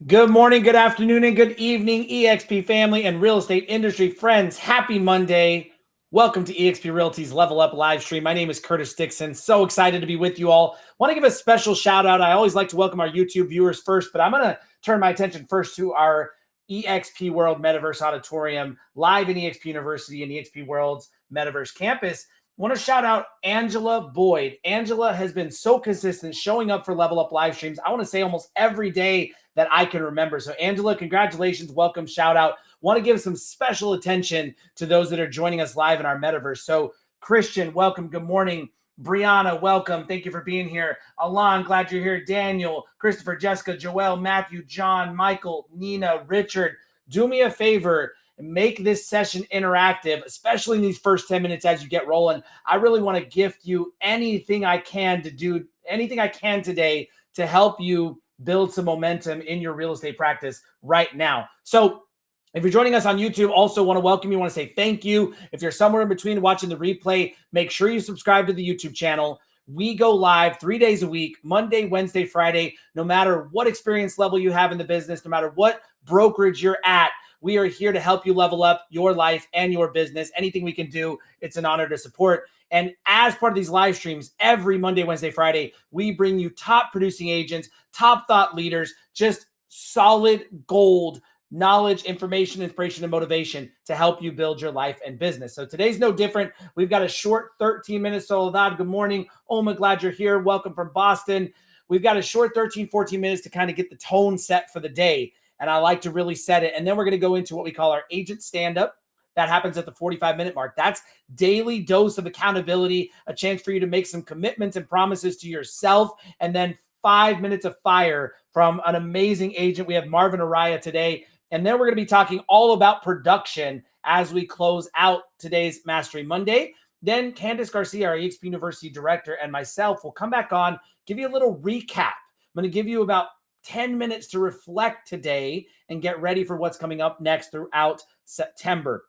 Good morning, good afternoon, and good evening, EXP family and real estate industry friends. Happy Monday. Welcome to EXP Realty's Level Up live stream. My name is Kirtus Dixon. So excited to be with you all. Want to give a special shout out. I always like to welcome our YouTube viewers first, but I'm going to turn my attention first to our EXP World Metaverse Auditorium live in EXP University and EXP World's Metaverse Campus. I want to shout out Angela Boyd. Angela has been so consistent showing up for Level Up live streams. I want to say almost every day that I can remember. So Angela, congratulations, welcome, shout out. Want to give some special attention to those that are joining us live in our metaverse. So Christian, welcome, good morning. Brianna, welcome, thank you for being here. Alon, glad you're here. Daniel, Christopher, Jessica, Joelle, Matthew, John, Michael, Nina, Richard, do me a favor, make this session interactive, especially in these first 10 minutes as you get rolling. I really want to gift you anything I can today to help you build some momentum in your real estate practice right now. So if you're joining us on YouTube, also want to welcome you, want to say thank you. If you're somewhere in between watching the replay, make sure you subscribe to the YouTube channel. We go live 3 days a week, Monday, Wednesday, Friday, no matter what experience level you have in the business, no matter what brokerage you're at. We are here to help you level up your life and your business. Anything we can do, it's an honor to support. And as part of these live streams, every Monday, Wednesday, Friday, we bring you top producing agents, top thought leaders, just solid gold knowledge, information, inspiration, and motivation to help you build your life and business. So today's no different. We've got a short 13 minutes. Soledad, good morning. Oma, glad you're here. Welcome from Boston. We've got a short 13, 14 minutes to kind of get the tone set for the day. And I like to really set it. And then we're going to go into what we call our agent stand-up. That happens at the 45-minute mark. That's daily dose of accountability, a chance for you to make some commitments and promises to yourself, and then 5 minutes of fire from an amazing agent. We have Marvin Orieh today. And then we're going to be talking all about production as we close out today's Mastery Monday. Then Candice Garcia, our EXP University director, and myself will come back on, give you a little recap. I'm going to give you about 10 minutes to reflect today and get ready for what's coming up next throughout September.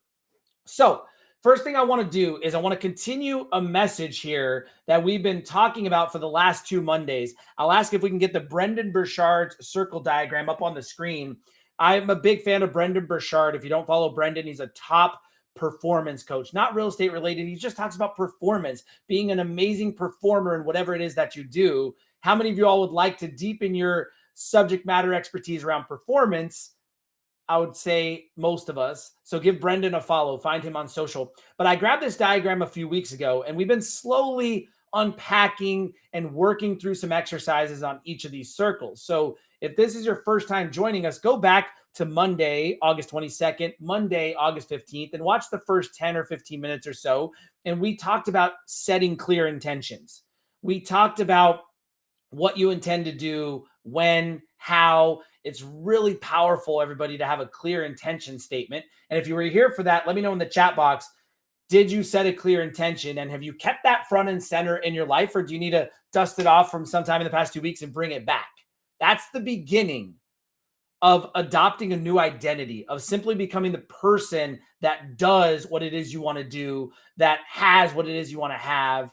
So first thing I want to do is I want to continue a message here that we've been talking about for the last 2 Mondays. I'll ask if we can get the Brendan Burchard's circle diagram up on the screen. I'm a big fan of Brendan Burchard. If you don't follow Brendan, he's a top performance coach, not real estate related. He just talks about performance, being an amazing performer in whatever it is that you do. How many of you all would like to deepen your subject matter expertise around performance? I would say most of us. So give Brendan a follow, find him on social. But I grabbed this diagram a few weeks ago, and we've been slowly unpacking and working through some exercises on each of these circles. So if this is your first time joining us, go back to Monday, August 22nd, Monday, August 15th, and watch the first 10 or 15 minutes or so. And we talked about setting clear intentions. We talked about what you intend to do, when, how. It's really powerful, everybody, to have a clear intention statement. And if you were here for that, let me know in the chat box. Did you set a clear intention, and have you kept that front and center in your life, or do you need to dust it off from sometime in the past 2 weeks and bring it back? That's the beginning of adopting a new identity, of simply becoming the person that does what it is you want to do, that has what it is you want to have.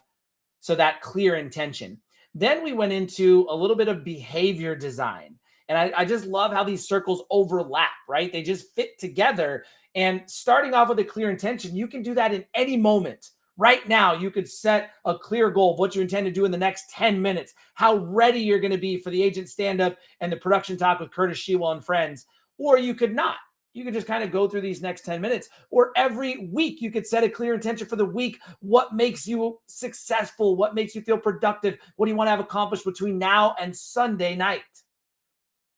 So that clear intention. Then we went into a little bit of behavior design. And I just love how these circles overlap, right? They just fit together. And starting off with a clear intention, you can do that in any moment. Right now, you could set a clear goal of what you intend to do in the next 10 minutes, how ready you're going to be for the agent stand-up and the production talk with Kirtus, Shewell, and friends. Or you could not. You could just kind of go through these next 10 minutes. Or every week, you could set a clear intention for the week. What makes you successful? What makes you feel productive? What do you want to have accomplished between now and Sunday night?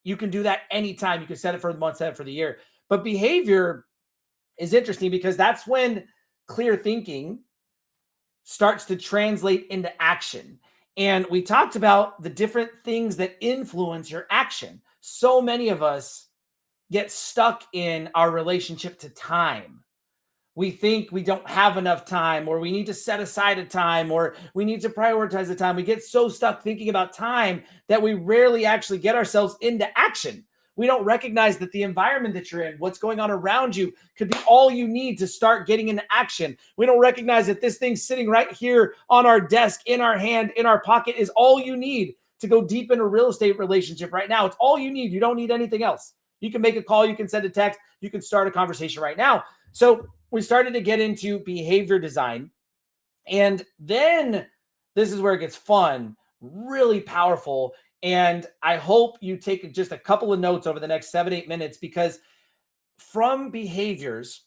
You can do that anytime. You can set it for the month, set it for the year. But behavior is interesting because that's when clear thinking starts to translate into action. And we talked about the different things that influence your action. So many of us get stuck in our relationship to time. We think we don't have enough time, or we need to set aside a time, or we need to prioritize the time. We get so stuck thinking about time that we rarely actually get ourselves into action. We don't recognize that the environment that you're in, what's going on around you, could be all you need to start getting into action. We don't recognize that this thing sitting right here on our desk, in our hand, in our pocket, is all you need to go deep in a real estate relationship right now. It's all you need. You don't need anything else. You can make a call, you can send a text, you can start a conversation right now. So we started to get into behavior design. And then this is where it gets fun, really powerful. And I hope you take just a couple of notes over the next 7-8 minutes, because from behaviors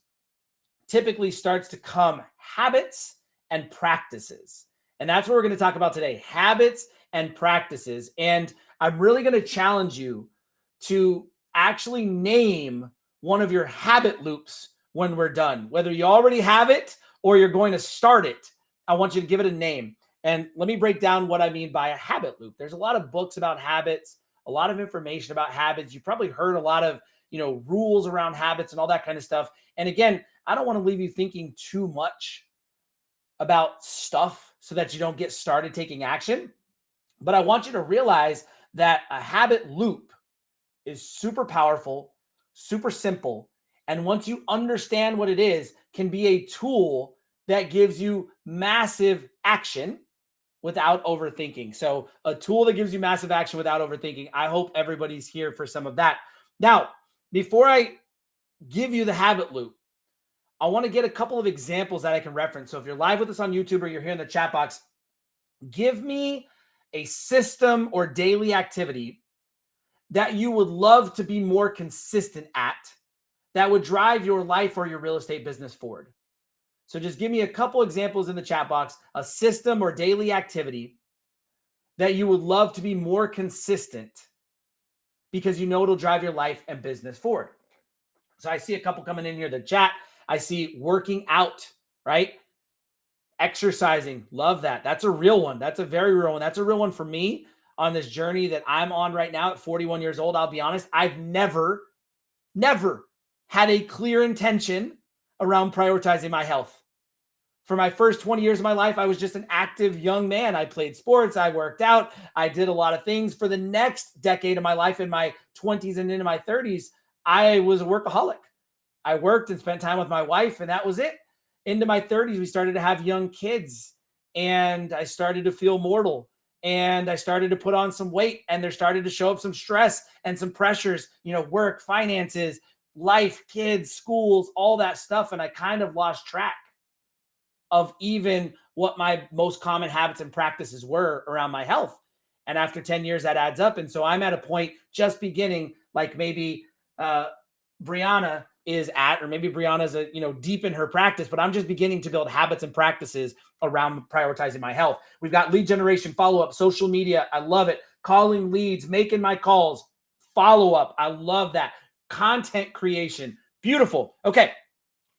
typically starts to come habits and practices. And that's what we're going to talk about today, habits and practices. And I'm really going to challenge you to actually name one of your habit loops when we're done. Whether you already have it or you're going to start it, I want you to give it a name. And let me break down what I mean by a habit loop. There's a lot of books about habits, a lot of information about habits. You probably heard a lot of, rules around habits and all that kind of stuff. And again, I don't want to leave you thinking too much about stuff so that you don't get started taking action. But I want you to realize that a habit loop is super powerful, super simple. And once you understand what it is, can be a tool that gives you massive action without overthinking. So a tool that gives you massive action without overthinking. I hope everybody's here for some of that. Now, before I give you the habit loop, I want to get a couple of examples that I can reference. So if you're live with us on YouTube or you're here in the chat box, give me a system or daily activity that you would love to be more consistent at, that would drive your life or your real estate business forward. So just give me a couple examples in the chat box, a system or daily activity that you would love to be more consistent because it'll drive your life and business forward. So I see a couple coming in here, the chat. I see working out, right? Exercising, love that. That's a real one. That's a very real one. That's a real one for me on this journey that I'm on right now at 41 years old. I'll be honest, I've never had a clear intention around prioritizing my health. For my first 20 years of my life, I was just an active young man. I played sports, I worked out, I did a lot of things. For the next decade of my life, in my 20s and into my 30s, I was a workaholic. I worked and spent time with my wife, and that was it. Into my 30s, we started to have young kids, and I started to feel mortal, and I started to put on some weight, and there started to show up some stress and some pressures, work, finances, life, kids, schools, all that stuff. And I kind of lost track of even what my most common habits and practices were around my health. And after 10 years, that adds up. And so I'm at a point just beginning, like maybe Brianna is at, or maybe Brianna's deep in her practice, but I'm just beginning to build habits and practices around prioritizing my health. We've got lead generation, follow-up, social media. I love it. Calling leads, making my calls, follow-up. I love that. Content creation. Beautiful. Okay.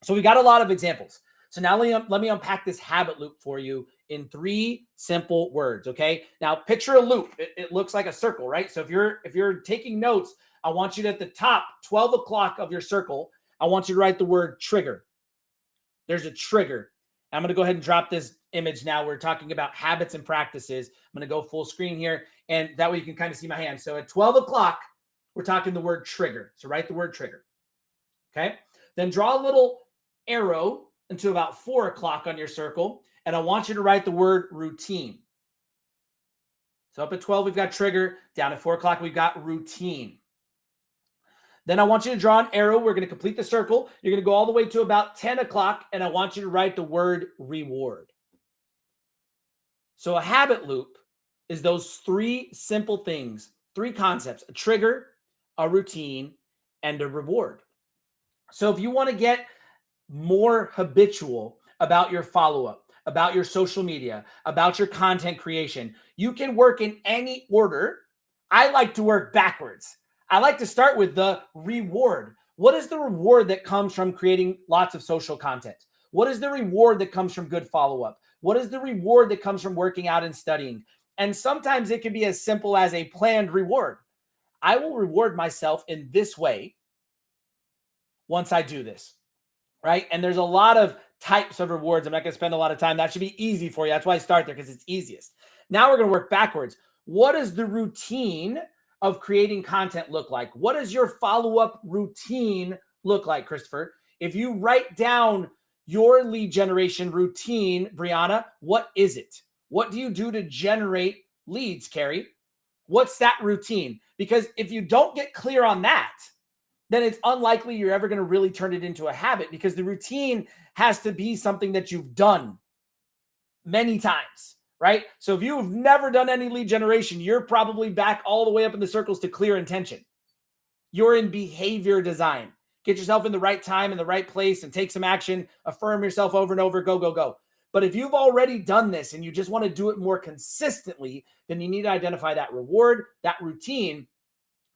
So we got a lot of examples. So now let me unpack this habit loop for you in 3 simple words. Okay. Now picture a loop. It looks like a circle, right? So if you're taking notes, I want you to, at the top, 12 o'clock of your circle, I want you to write the word trigger. There's a trigger. I'm going to go ahead and drop this image now. We're talking about habits and practices. I'm going to go full screen here, and that way you can kind of see my hand. So at 12 o'clock, we're talking the word trigger. So write the word trigger. Okay. Then draw a little arrow until about 4 o'clock on your circle, and I want you to write the word routine. So up at 12, we've got trigger. Down at 4 o'clock, we've got routine. Then I want you to draw an arrow. We're going to complete the circle. You're going to go all the way to about 10 o'clock, and I want you to write the word reward. So a habit loop is those 3 simple things, 3 concepts: a trigger, a routine, and a reward. So if you want to get more habitual about your follow-up, about your social media, about your content creation, you can work in any order. I like to work backwards. I like to start with the reward. What is the reward that comes from creating lots of social content? What is the reward that comes from good follow-up? What is the reward that comes from working out and studying? And sometimes it can be as simple as a planned reward. I will reward myself in this way once I do this, right? And there's a lot of types of rewards. I'm not going to spend a lot of time. That should be easy for you. That's why I start there, because it's easiest. Now we're going to work backwards. What does the routine of creating content look like? What does your follow-up routine look like, Christopher? If you write down your lead generation routine, Brianna, what is it? What do you do to generate leads, Carrie? What's that routine? Because if you don't get clear on that, then it's unlikely you're ever going to really turn it into a habit, because the routine has to be something that you've done many times, right? So if you've never done any lead generation, you're probably back all the way up in the circles to clear intention. You're in behavior design. Get yourself in the right time, in the right place, and take some action. Affirm yourself over and over. Go, go, go. But if you've already done this and you just want to do it more consistently, then you need to identify that reward, that routine.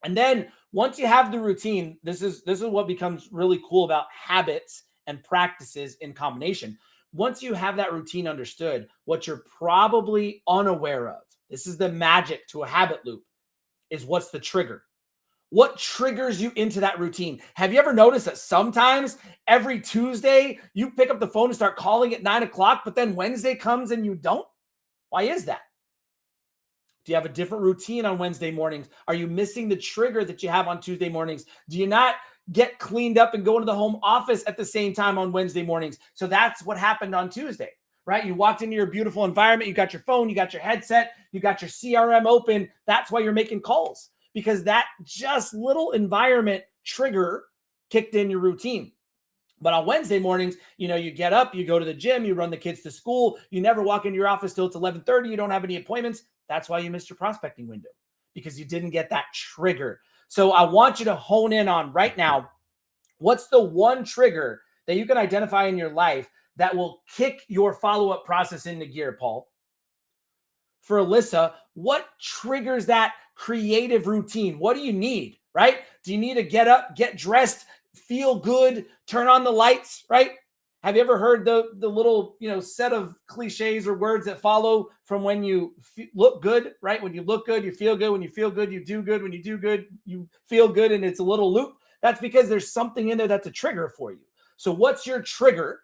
And then once you have the routine, this is what becomes really cool about habits and practices in combination. Once you have that routine understood, what you're probably unaware of, this is the magic to a habit loop, is what's the trigger. What triggers you into that routine? Have you ever noticed that sometimes every Tuesday you pick up the phone and start calling at 9 o'clock, but then Wednesday comes and you don't? Why is that? Do you have a different routine on Wednesday mornings? Are you missing the trigger that you have on Tuesday mornings? Do you not get cleaned up and go into the home office at the same time on Wednesday mornings? So that's what happened on Tuesday, right? You walked into your beautiful environment. You got your phone, you got your headset, you got your CRM open. That's why you're making calls, because that just little environment trigger kicked in your routine. But on Wednesday mornings, you get up, you go to the gym, you run the kids to school, you never walk into your office till it's 11:30, you don't have any appointments. That's why you missed your prospecting window, because you didn't get that trigger. So I want you to hone in on right now, what's the one trigger that you can identify in your life that will kick your follow-up process into gear, Paul? For Alyssa, what triggers that creative routine? What do you need, right? Do you need to get up, get dressed, feel good, turn on the lights, right? Have you ever heard the little, set of cliches or words that follow from when you look good, right? When you look good, you feel good. When you feel good, you do good. When you do good, you feel good. And it's a little loop. That's because there's something in there that's a trigger for you. So what's your trigger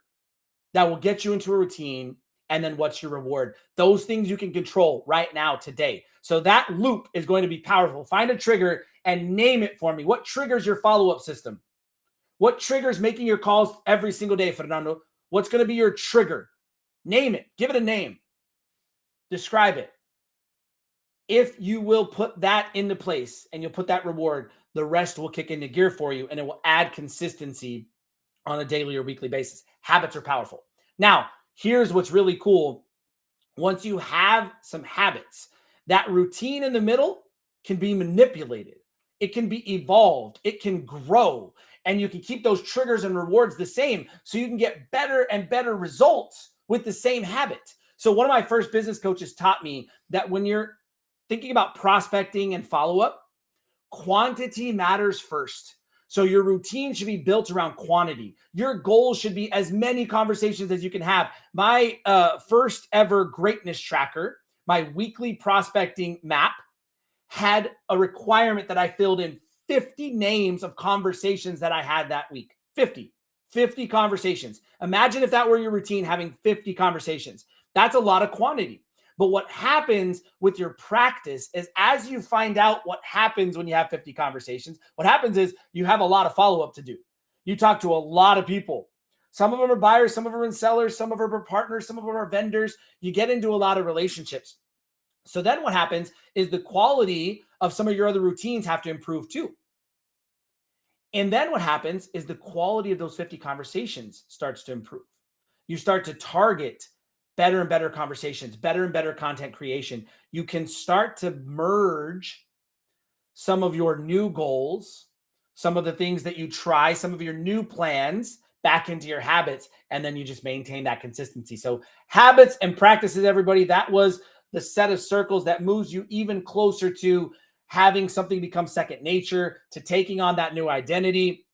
that will get you into a routine? And then what's your reward? Those things you can control right now, today. So that loop is going to be powerful. Find a trigger and name it for me. What triggers your follow-up system? What triggers making your calls every single day, Fernando? What's going to be your trigger? Name it. Give it a name. Describe it. If you will put that into place and you'll put that reward, the rest will kick into gear for you, and it will add consistency on a daily or weekly basis. Habits are powerful. Now, here's what's really cool. Once you have some habits, that routine in the middle can be manipulated. It can be evolved. It can grow. And you can keep those triggers and rewards the same, so you can get better and better results with the same habit. So one of my first business coaches taught me that when you're thinking about prospecting and follow-up, quantity matters first. So your routine should be built around quantity. Your goal should be as many conversations as you can have. My first ever greatness tracker, my weekly prospecting map, had a requirement that I filled in 50 names of conversations that I had that week. 50 conversations. Imagine if that were your routine, having 50 conversations. That's a lot of quantity. But what happens with your practice is, as you find out what happens when you have 50 conversations, what happens is you have a lot of follow-up to do. You talk to a lot of people. Some of them are buyers, some of them are sellers, some of them are partners, some of them are vendors. You get into a lot of relationships. So then what happens is the quality of some of your other routines have to improve too. And then what happens is the quality of those 50 conversations starts to improve. You start to target better and better conversations, better and better content creation. You can start to merge some of your new goals, some of the things that you try, some of your new plans back into your habits, and then you just maintain that consistency. So habits and practices, everybody, that was the set of circles that moves you even closer to having something become second nature, to taking on that new identity.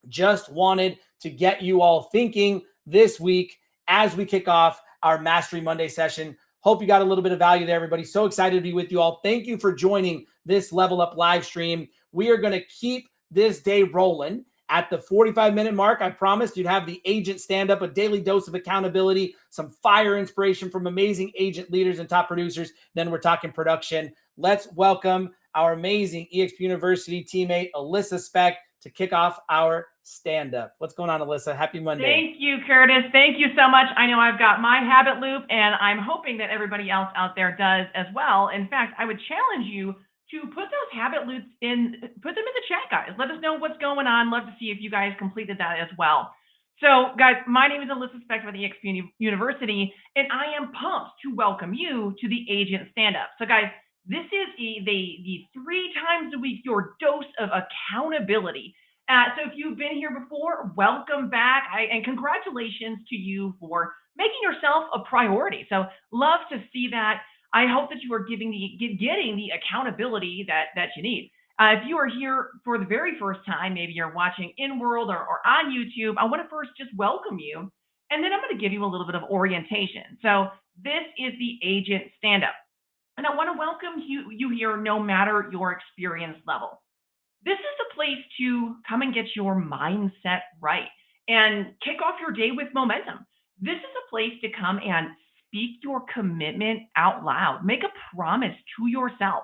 Just wanted to get you all thinking this week as we kick off our Mastery Monday session. Hope you got a little bit of value there, everybody. So excited to be with you all. Thank you for joining this Level Up live stream. We are going to keep this day rolling. At the 45-minute mark, I promised you'd have the agent stand up, a daily dose of accountability, some fire inspiration from amazing agent leaders and top producers. Then we're talking production. Let's welcome our amazing eXp University teammate, Alyssa Specht, to kick off our stand-up. What's going on, Alyssa? Happy Monday. Thank you, Kirtus. Thank you so much. I know I've got my habit loop, and I'm hoping that everybody else out there does as well. In fact, I would challenge you to put those habit loops in, put them in the chat, guys. Let us know what's going on. Love to see if you guys completed that as well. So, guys, my name is Alyssa Specht with EXP University, and I am pumped to welcome you to the Agent Stand-Up. So, guys, this is the 3 times a week, your dose of accountability. So if you've been here before, welcome back, and congratulations to you for making yourself a priority. So love to see that. I hope that you are getting the accountability that you need. If you are here for the very first time, maybe you're watching in world or on YouTube, I want to first just welcome you, and then I'm going to give you a little bit of orientation. So this is the Agent Stand-Up, and I want to welcome you here no matter your experience level. This is the place to come and get your mindset right and kick off your day with momentum. This is a place to come and speak your commitment out loud. Make a promise to yourself.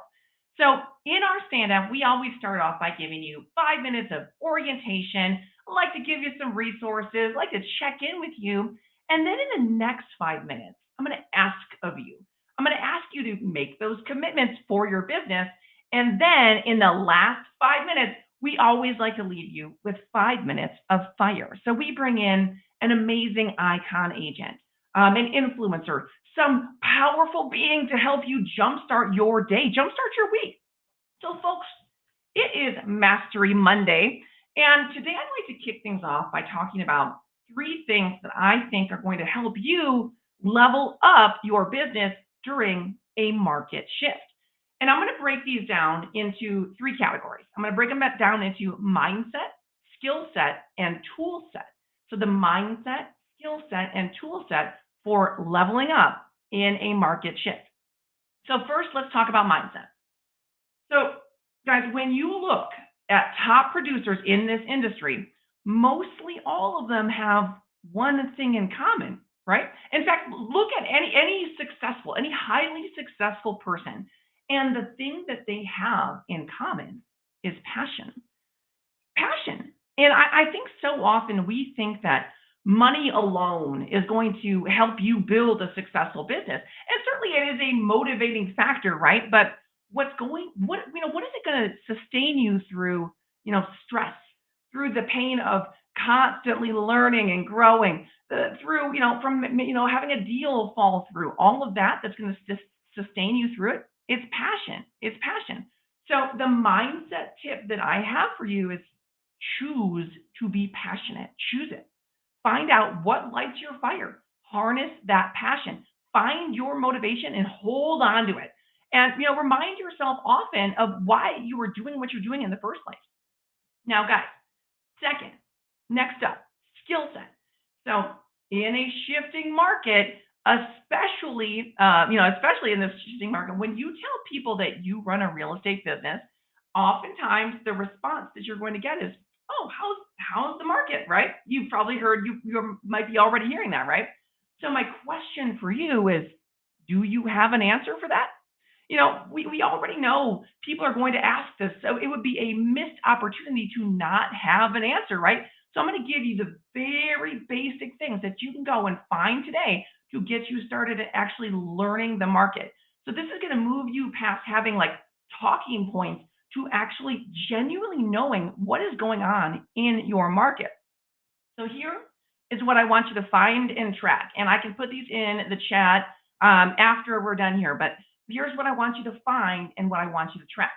So in our stand-up, we always start off by giving you 5 minutes of orientation. I like to give you some resources, I like to check in with you. And then in the next 5 minutes, I'm going to ask of you. I'm going to ask you to make those commitments for your business. And then in the last 5 minutes, we always like to leave you with 5 minutes of fire. So we bring in an amazing icon agent, an influencer, some powerful being to help you jumpstart your day, jumpstart your week. So folks, it is Mastery Monday. And today I'd like to kick things off by talking about 3 things that I think are going to help you level up your business during a market shift. And I'm going to break these down into 3 categories. I'm going to break them down into mindset, skill set, and tool set. So the mindset, skill set, and tool set for leveling up in a market shift. So first, let's talk about mindset. So guys, when you look at top producers in this industry, mostly all of them have one thing in common, right? In fact, look at any successful, any highly successful person, and the thing that they have in common is passion. Passion. And I think so often we think that money alone is going to help you build a successful business. And certainly it is a motivating factor, right? But what is it going to sustain you through, stress, through the pain of constantly learning and growing, through, from, having a deal fall through, all of that's going to sustain you through it. It's passion. It's passion. So the mindset tip that I have for you is choose to be passionate. Choose it. Find out what lights your fire. Harness that passion. Find your motivation and hold on to it. And, remind yourself often of why you were doing what you're doing in the first place. Now, guys, next up, skill set. So in a shifting market, especially in this shifting market, when you tell people that you run a real estate business, oftentimes the response that you're going to get is, "Oh, how's the market?" Right? You've probably heard, you might be already hearing that, right? So my question for you is, do you have an answer for that? We already know people are going to ask this, so it would be a missed opportunity to not have an answer, right? So I'm going to give you the very basic things that you can go and find today to get you started at actually learning the market. So this is going to move you past having like talking points to actually genuinely knowing what is going on in your market. So here is what I want you to find and track. And I can put these in the chat after we're done here, but here's what I want you to find and what I want you to track.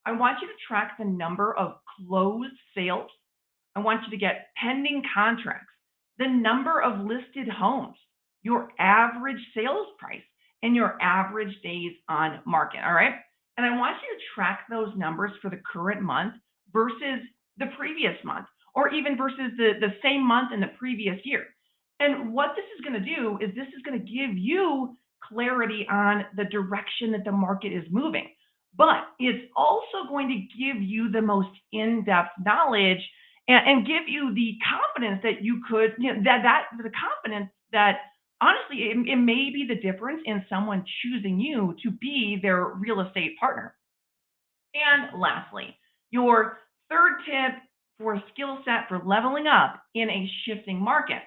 I want you to track the number of closed sales. I want you to get pending contracts, the number of listed homes, your average sales price, and your average days on market, all right? And I want you to track those numbers for the current month versus the previous month, or even versus the same month in the previous year. And what this is going to do is this is going to give you clarity on the direction that the market is moving. But it's also going to give you the most in-depth knowledge and give you the confidence that you could, the confidence that honestly, it may be the difference in someone choosing you to be their real estate partner. And lastly, your third tip for a skill set for leveling up in a shifting market.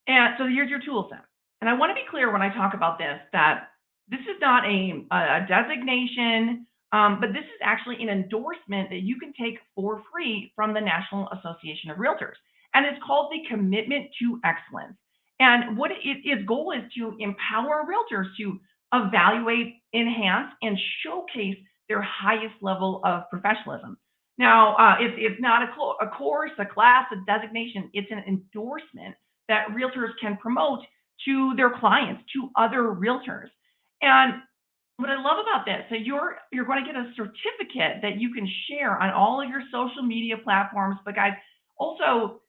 And so here's your tool set. And I want to be clear when I talk about this, that this is not a designation. But this is actually an endorsement that you can take for free from the National Association of Realtors. And it's called the Commitment to Excellence. And what its goal is to empower realtors to evaluate, enhance, and showcase their highest level of professionalism. Now, it's not a course, a class, a designation. It's an endorsement that realtors can promote to their clients, to other realtors. And what I love about this, so you're going to get a certificate that you can share on all of your social media platforms. But guys, also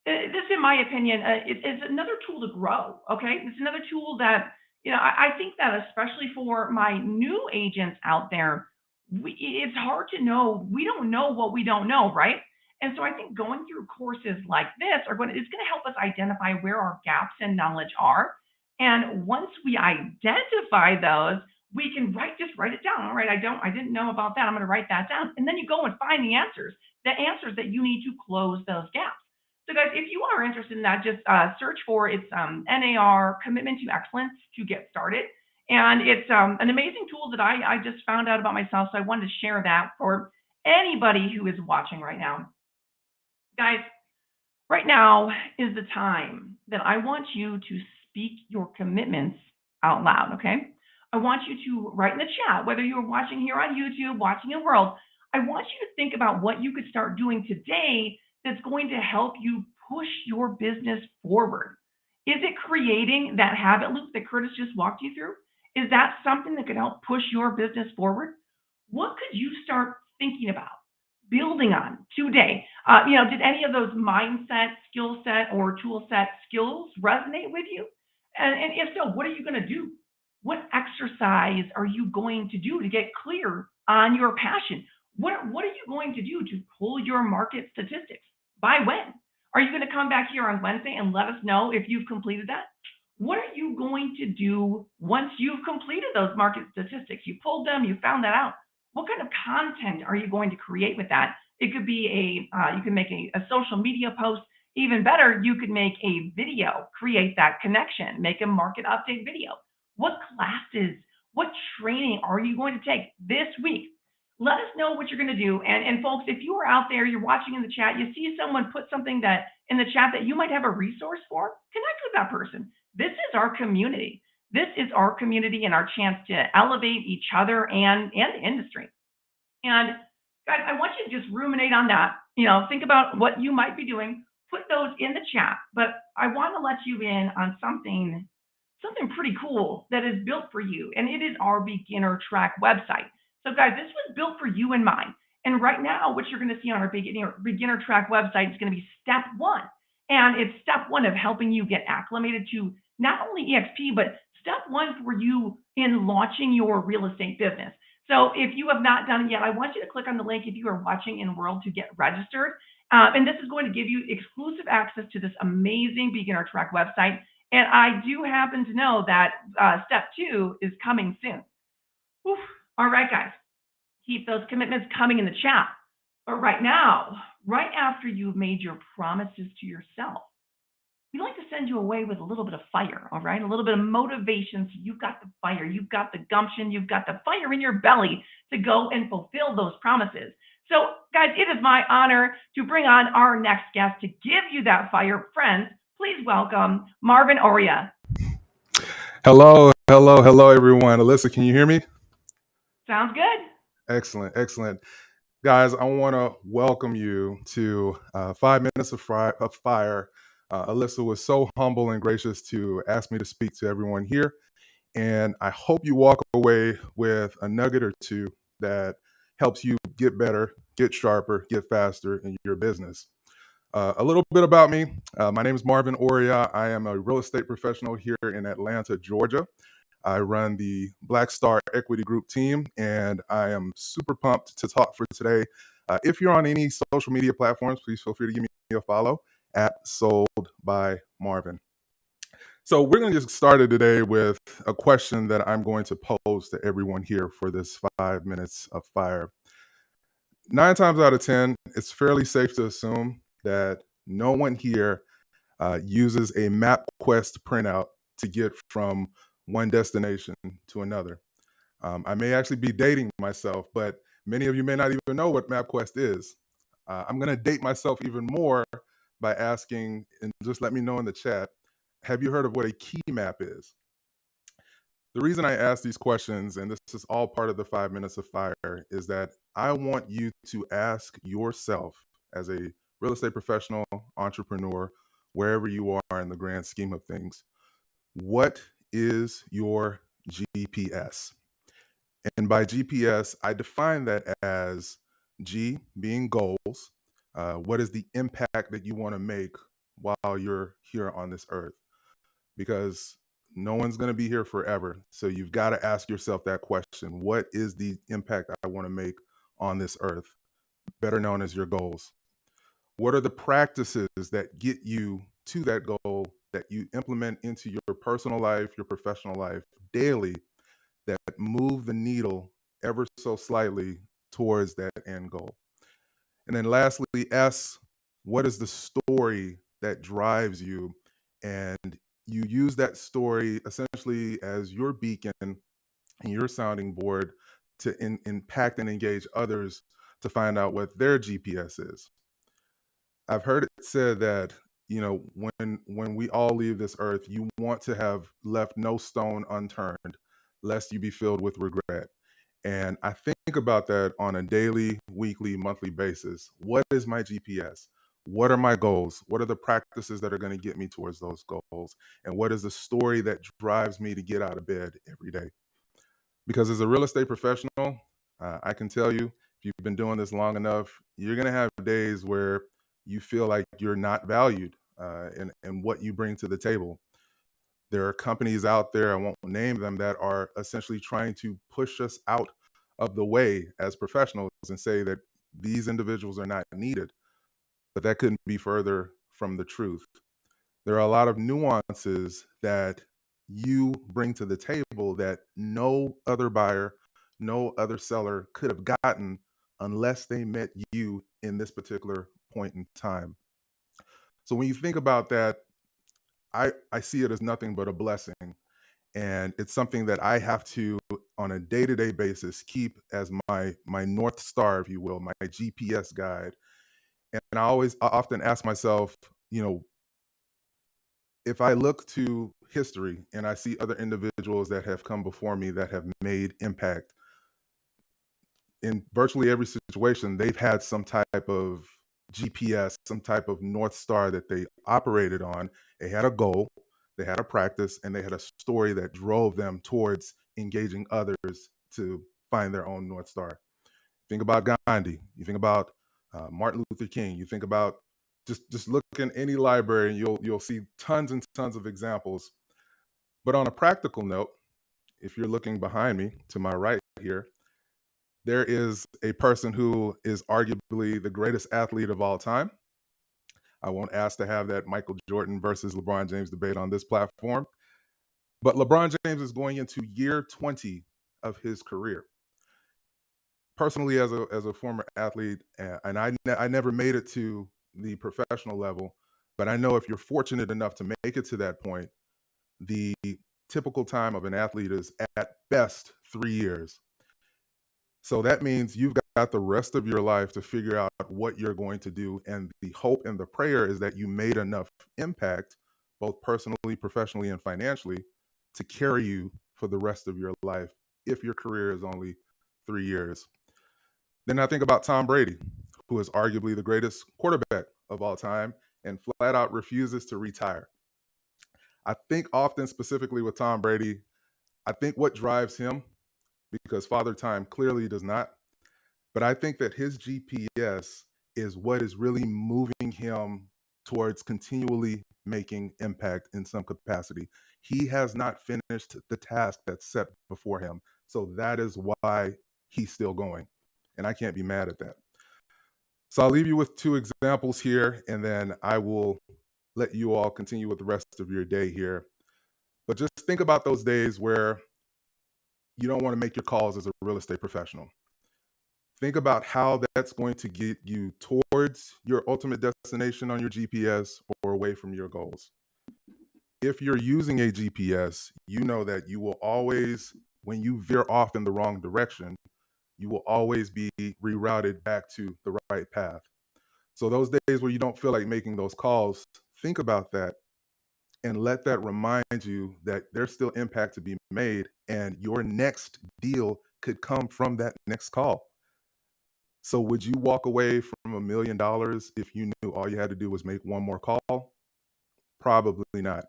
this, in my opinion, it's another tool to grow. Okay, it's another tool that I think that especially for my new agents out there, it's hard to know. We don't know what we don't know, right? And so I think going through courses like this is going to help us identify where our gaps in knowledge are. And once we identify those, we can write it down. All right, I didn't know about that. I'm going to write that down. And then you go and find the answers that you need to close those gaps. So guys, if you are interested in that, just search for it's NAR Commitment to Excellence to get started. And it's an amazing tool that I just found out about myself. So I wanted to share that for anybody who is watching right now. Guys, right now is the time that I want you to speak your commitments out loud, okay? I want you to write in the chat, whether you're watching here on YouTube, watching in World, I want you to think about what you could start doing today that's going to help you push your business forward. Is it creating that habit loop that Kirtus just walked you through? Is that something that could help push your business forward? What could you start thinking about, building on today? Did any of those mindset, skill set, or tool set skills resonate with you? And if so, what are you going to do? What exercise are you going to do to get clear on your passion? What are you going to do to pull your market statistics? By when? Are you going to come back here on Wednesday and let us know if you've completed that? What are you going to do once you've completed those market statistics? You pulled them, you found that out. What kind of content are you going to create with that? It could be you can make a social media post. Even better, you could make a video, create that connection, make a market update video. What classes, what training are you going to take this week? Let us know what you're going to do. And folks, if you are out there, you're watching in the chat, you see someone put something that in the chat that you might have a resource for, connect with that person. This is our community. This is our community and our chance to elevate each other and the industry. And guys, I want you to just ruminate on that. Think about what you might be doing. Put those in the chat. But I want to let you in on something pretty cool that is built for you. And it is our beginner track website. So guys, this was built for you in mind. And right now, what you're going to see on our beginner track website is going to be step one. And it's step one of helping you get acclimated to not only EXP, but step one for you in launching your real estate business. So if you have not done it yet, I want you to click on the link if you are watching in World to get registered. And this is going to give you exclusive access to this amazing beginner track website. And I do happen to know that step two is coming soon. Whew. All right, guys, keep those commitments coming in the chat. But right now, right after you've made your promises to yourself, we'd like to send you away with a little bit of fire, all right? A little bit of motivation. So you've got the fire, you've got the gumption, you've got the fire in your belly to go and fulfill those promises. So, guys, it is my honor to bring on our next guest to give you that fire. Friends, please welcome Marvin Orieh. Hello, everyone. Alyssa, can you hear me? Sounds good. Excellent. Guys, I want to welcome you to 5 Minutes of Fire. Alyssa was so humble and gracious to ask me to speak to everyone here. And I hope you walk away with a nugget or two that helps you get better, get sharper, get faster in your business. A little bit about me. My name is Marvin Orieh. I am a real estate professional here in Atlanta, Georgia. I run the Black Star Equity Group team, and I am super pumped to talk for today. If you're on any social media platforms, please feel free to give me a follow at Sold by Marvin. So we're going to get started today with a question that I'm going to pose to everyone here for this 5 minutes of fire. 9 times out of 10, it's fairly safe to assume that no one here uses a MapQuest printout to get from one destination to another. I may actually be dating myself, but many of you may not even know what MapQuest is. I'm going to date myself even more by asking, and just let me know in the chat, have you heard of what a key map is? The reason I ask these questions, and this is all part of the 5 minutes of fire, is that I want you to ask yourself as a real estate professional, entrepreneur, wherever you are in the grand scheme of things, what is your GPS? And by GPS, I define that as G being goals. What is the impact that you want to make while you're here on this earth? Because no one's going to be here forever. So you've got to ask yourself that question. What is the impact I want to make on this earth? Better known as your goals. What are the practices that get you to that goal that you implement into your personal life, your professional life daily that move the needle ever so slightly towards that end goal? And then lastly, S, what is the story that drives you? And you use that story essentially as your beacon and your sounding board to impact and engage others to find out what their GPS is. I've heard it said that, when we all leave this earth, you want to have left no stone unturned, lest you be filled with regret. And I think about that on a daily, weekly, monthly basis. What is my GPS? What are my goals? What are the practices that are going to get me towards those goals? And what is the story that drives me to get out of bed every day? Because as a real estate professional, I can tell you, if you've been doing this long enough, you're going to have days where you feel like you're not valued in what you bring to the table. There are companies out there, I won't name them, that are essentially trying to push us out of the way as professionals and say that these individuals are not needed. But that couldn't be further from the truth. There are a lot of nuances that you bring to the table that no other buyer, no other seller could have gotten unless they met you in this particular point in time. So when you think about that, I see it as nothing but a blessing. And it's something that I have to, on a day-to-day basis, keep as my North Star, if you will, my GPS guide. And I often ask myself, if I look to history and I see other individuals that have come before me that have made impact in virtually every situation, they've had some type of GPS, some type of North Star that they operated on. They had a goal, they had a practice, and they had a story that drove them towards engaging others to find their own North Star. Think about Gandhi. You think about Martin Luther King. You think about just look in any library and you'll see tons and tons of examples. But on a practical note, if you're looking behind me to my right here, there is a person who is arguably the greatest athlete of all time. I won't ask to have that Michael Jordan versus LeBron James debate on this platform, but LeBron James is going into year 20 of his career. Personally, as a former athlete, and I never made it to the professional level, but I know if you're fortunate enough to make it to that point, the typical time of an athlete is at best 3 years. So that means you've got the rest of your life to figure out what you're going to do. And the hope and the prayer is that you made enough impact, both personally, professionally, and financially, to carry you for the rest of your life if your career is only 3 years. Then I think about Tom Brady, who is arguably the greatest quarterback of all time and flat out refuses to retire. I think often, specifically with Tom Brady, I think what drives him, because Father Time clearly does not, but I think that his GPS is what is really moving him towards continually making impact in some capacity. He has not finished the task that's set before him. So that is why he's still going. And I can't be mad at that. So I'll leave you with 2 examples here, and then I will let you all continue with the rest of your day here. But just think about those days where you don't want to make your calls as a real estate professional. Think about how that's going to get you towards your ultimate destination on your GPS or away from your goals. If you're using a GPS, you know that you will always, when you veer off in the wrong direction, you will always be rerouted back to the right path. So those days where you don't feel like making those calls, think about that and let that remind you that there's still impact to be made and your next deal could come from that next call. So would you walk away from $1 million if you knew all you had to do was make one more call? Probably not.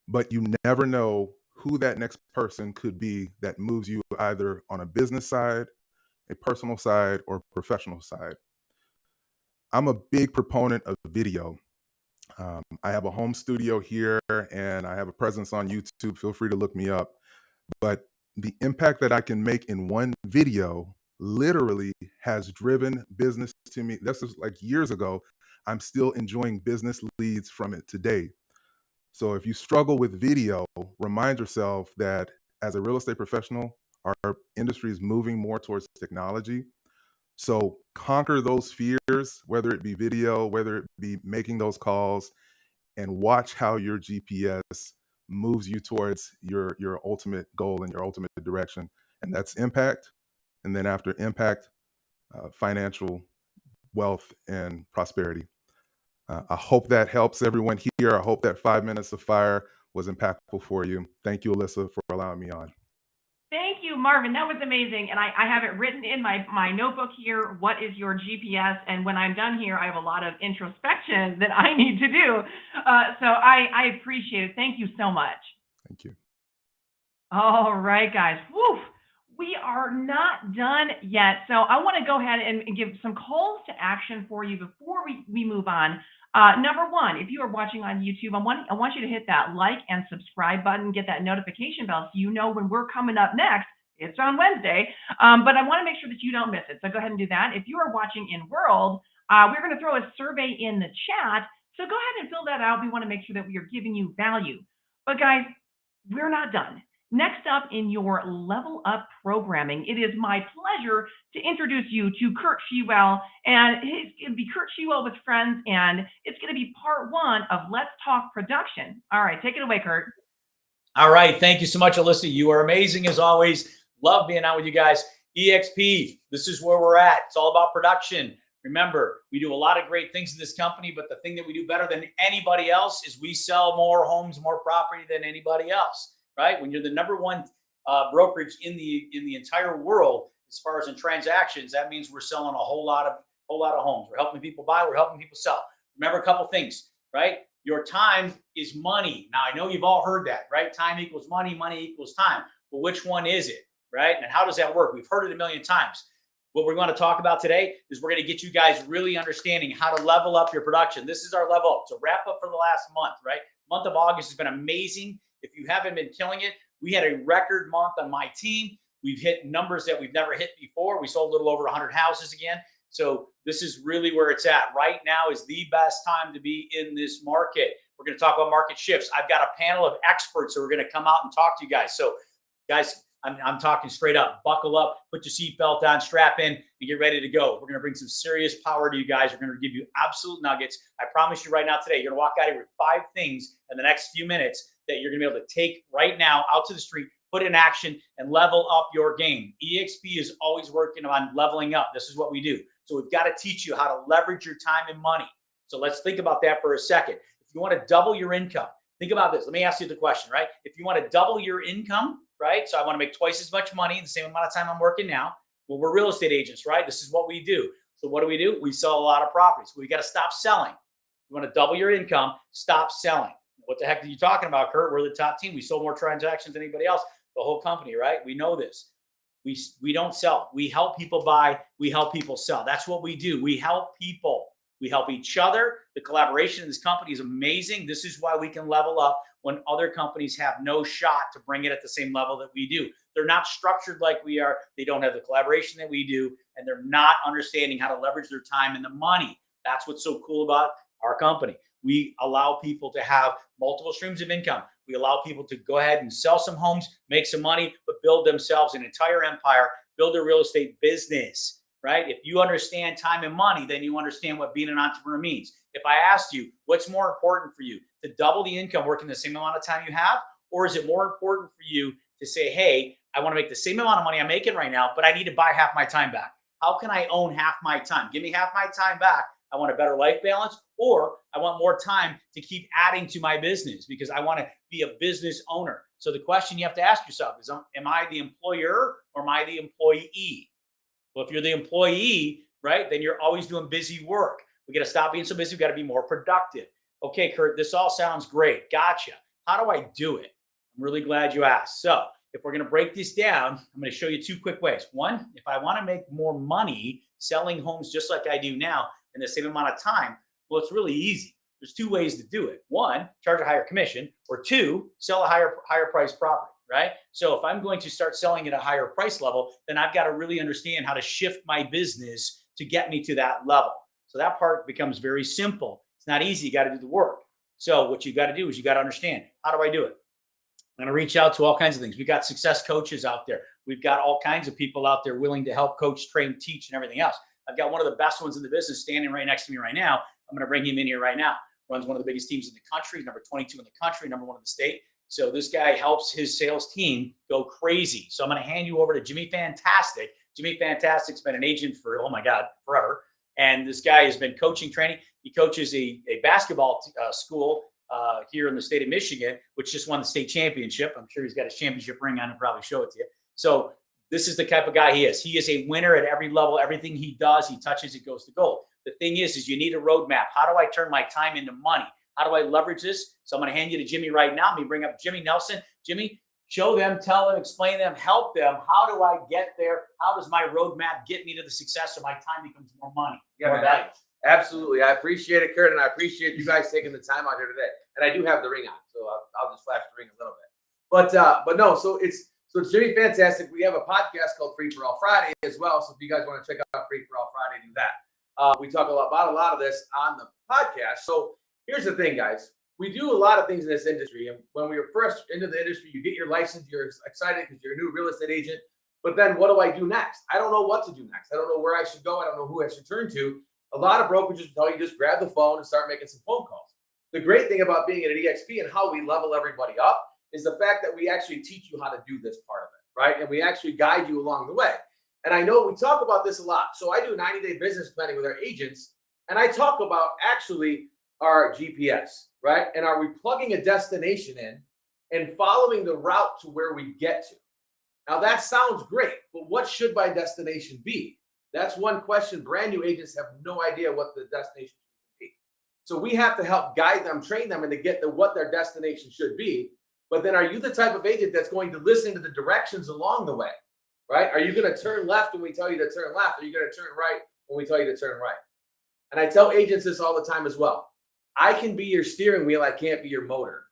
But you never know who that next person could be that moves you either on a business side, a personal side, or professional side. I'm a big proponent of video. I have a home studio here and I have a presence on YouTube. Feel free to look me up. But the impact that I can make in one video literally has driven business to me. This is like years ago. I'm still enjoying business leads from it today. So if you struggle with video, remind yourself that as a real estate professional, our industry is moving more towards technology. So conquer those fears, whether it be video, whether it be making those calls, and watch how your GPS moves you towards your ultimate goal and your ultimate direction. And that's impact. And then after impact, financial wealth and prosperity. I hope that helps everyone here. I hope that 5 minutes of fire was impactful for you. Thank you, Alyssa, for allowing me on. Thank you, Marvin. That was amazing. And I have it written in my notebook here. What is your GPS? And when I'm done here, I have a lot of introspection that I need to do. So I appreciate it. Thank you so much. Thank you. All right, guys. Woo! We are not done yet. So I want to go ahead and give some calls to action for you before we move on. Number one, if you are watching on YouTube, I want you to hit that like and subscribe button, get that notification bell so you know when we're coming up next. It's on Wednesday, but I want to make sure that you don't miss it. So go ahead and do that. If you are watching in world, we're going to throw a survey in the chat. So go ahead and fill that out. We want to make sure that we are giving you value. But guys, we're not done. Next up in your Level Up programming, it is my pleasure to introduce you to Kurt Shewell. And it's going to be Kurt Shewell with friends, and it's going to be part one of Let's Talk Production. All right, take it away, Kurt. All right, thank you so much, Alyssa. You are amazing as always. Love being out with you guys. EXP, this is where we're at. It's all about production. Remember, we do a lot of great things in this company, but the thing that we do better than anybody else is we sell more homes, more property than anybody else. Right? When you're the number one brokerage in the entire world, as far as in transactions, that means we're selling a whole lot of homes. We're helping people buy. We're helping people sell. Remember a couple things, right? Your time is money. Now, I know you've all heard that, right? Time equals money. Money equals time. But which one is it, right? And how does that work? We've heard it a million times. What we're going to talk about today is we're going to get you guys really understanding how to level up your production. This is our level up. So wrap up for the last month, right? Month of August has been amazing. If you haven't been killing it, we had a record month on my team. We've hit numbers that we've never hit before. We sold a little over 100 houses again. So this is really where it's at. Right now is the best time to be in this market. We're going to talk about market shifts. I've got a panel of experts who are going to come out and talk to you guys. So guys, I'm talking straight up. Buckle up, put your seatbelt on, strap in, and get ready to go. We're going to bring some serious power to you guys. We're going to give you absolute nuggets. I promise you right now today, you're going to walk out of here with 5 things in the next few minutes that you're going to be able to take right now out to the street, put in action, and level up your game. EXP is always working on leveling up. This is what we do. So we've got to teach you how to leverage your time and money. So let's think about that for a second. If you want to double your income, think about this. Let me ask you the question, right? If you want to double your income, right? So I want to make twice as much money in the same amount of time I'm working now. Well, we're real estate agents, right? This is what we do. So what do? We sell a lot of properties. We got to stop selling. You want to double your income, stop selling. What the heck are you talking about, Kurt? We're the top team. We sold more transactions than anybody else. The whole company, right? We know this. We don't sell. We help people buy. We help people sell. That's what we do. We help people. We help each other. The collaboration in this company is amazing. This is why we can level up when other companies have no shot to bring it at the same level that we do. They're not structured like we are. They don't have the collaboration that we do, and they're not understanding how to leverage their time and the money. That's what's so cool about our company. We allow people to have multiple streams of income. We allow people to go ahead and sell some homes, make some money, but build themselves an entire empire, build a real estate business, right? If you understand time and money, then you understand what being an entrepreneur means. If I asked you, what's more important for you, to double the income working the same amount of time you have? Or is it more important for you to say, hey, I want to make the same amount of money I'm making right now, but I need to buy half my time back. How can I own half my time? Give me half my time back. I want a better life balance, or I want more time to keep adding to my business because I want to be a business owner. So the question you have to ask yourself is, am I the employer or am I the employee? Well, if you're the employee, right, then you're always doing busy work. We got to stop being so busy. We got to be more productive. Okay, Kurt, this all sounds great. Gotcha. How do I do it? I'm really glad you asked. So if we're going to break this down, I'm going to show you 2 quick ways. One, if I want to make more money selling homes just like I do now in the same amount of time, well, it's really easy. There's 2 ways to do it. 1, charge a higher commission, or 2, sell a higher price property, right? So if I'm going to start selling at a higher price level, then I've got to really understand how to shift my business to get me to that level. So that part becomes very simple. It's not easy. You got to do the work. So what you got to do is you got to understand, how do I do it? I'm going to reach out to all kinds of things. We've got success coaches out there. We've got all kinds of people out there willing to help coach, train, teach, and everything else. I've got one of the best ones in the business standing right next to me right now. I'm going to bring him in here right now. Runs one of the biggest teams in the country, number 22 in the country, number 1 in the state. So this guy helps his sales team go crazy. So I'm going to hand you over to Jimmy Fantastic. Jimmy Fantastic's been an agent for, oh my God, forever. And this guy has been coaching, training. He coaches a basketball school here in the state of Michigan, which just won the state championship. I'm sure he's got his championship ring on and probably show it to you. So this is the type of guy he is. He is a winner at every level. Everything he does, he touches, it goes to gold. The thing is you need a roadmap. How do I turn my time into money? How do I leverage this? So I'm going to hand you to Jimmy right now. Let me bring up Jimmy Nelson. Jimmy, show them, tell them, explain them, help them. How do I get there? How does my roadmap get me to the success so my time becomes more money? Yeah, man, absolutely. I appreciate it, Kurt, and I appreciate you guys taking the time out here today. And I do have the ring on, so I'll just flash the ring a little bit. But no, so it's Jimmy Fantastic. We have a podcast called Free for All Friday as well. So if you guys want to check out Free for All Friday, do that. We talk about a lot of this on the podcast. So here's the thing, guys. We do a lot of things in this industry. And when we were first into the industry, you get your license, you're excited because you're a new real estate agent. But then what do I do next? I don't know what to do next. I don't know where I should go. I don't know who I should turn to. A lot of brokerages tell you just grab the phone and start making some phone calls. The great thing about being at an EXP and how we level everybody up is the fact that we actually teach you how to do this part of it, right? And we actually guide you along the way. And I know we talk about this a lot. So I do 90-day business planning with our agents, and I talk about actually our GPS, right? And are we plugging a destination in and following the route to where we get to? Now that sounds great, but what should my destination be? That's one question. Brand new agents have no idea what the destination should be. So we have to help guide them, train them, and to get to what their destination should be. But then are you the type of agent that's going to listen to the directions along the way, right? Are you going to turn left when we tell you to turn left? Are you going to turn right when we tell you to turn right? And I tell agents this all the time as well. I can be your steering wheel. I can't be your motor.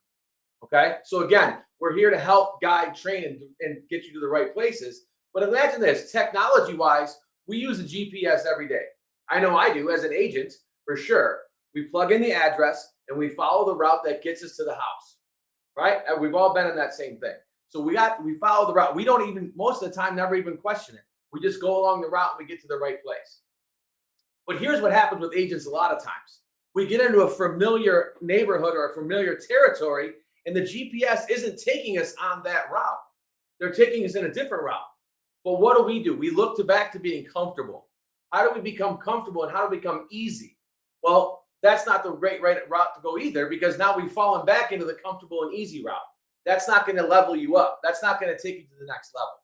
Okay. So again, we're here to help guide, train, and get you to the right places. But imagine this, technology wise, we use a GPS every day. I know I do as an agent for sure. We plug in the address and we follow the route that gets us to the house, right? And we've all been in that same thing. So we follow the route. We don't even, most of the time, never even question it. We just go along the route and we get to the right place. But here's what happens with agents a lot of times. We get into a familiar neighborhood or a familiar territory, and the GPS isn't taking us on that route. They're taking us in a different route. But what do? We look back to being comfortable. How do we become comfortable and how do we become easy? Well, that's not the right route to go either, because now we've fallen back into the comfortable and easy route. That's not going to level you up. That's not going to take you to the next level,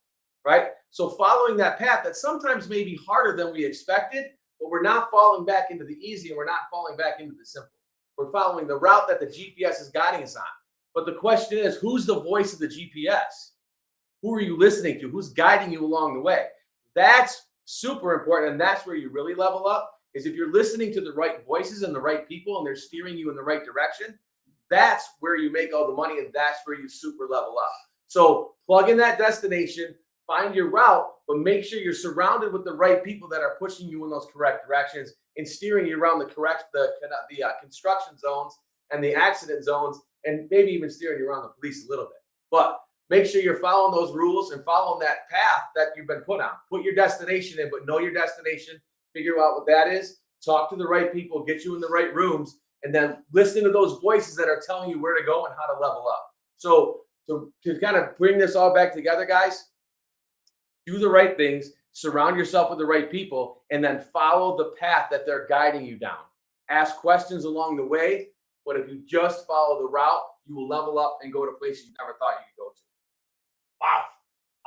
right? So following that path that sometimes may be harder than we expected, but we're not falling back into the easy and we're not falling back into the simple. We're following the route that the GPS is guiding us on. But the question is, who's the voice of the GPS? Who are you listening to? Who's guiding you along the way? That's super important. And that's where you really level up, is if you're listening to the right voices and the right people and they're steering you in the right direction, that's where you make all the money and that's where you super level up. So plug in that destination, find your route, but make sure you're surrounded with the right people that are pushing you in those correct directions and steering you around the construction zones and the accident zones, and maybe even steering you around the police a little bit. But make sure you're following those rules and following that path that you've been put on. Put your destination in, but know your destination, figure out what that is, talk to the right people, get you in the right rooms, and then listen to those voices that are telling you where to go and how to level up. So to kind of bring this all back together, guys, do the right things, surround yourself with the right people, and then follow the path that they're guiding you down. Ask questions along the way, but if you just follow the route, you will level up and go to places you never thought you could go to. Wow.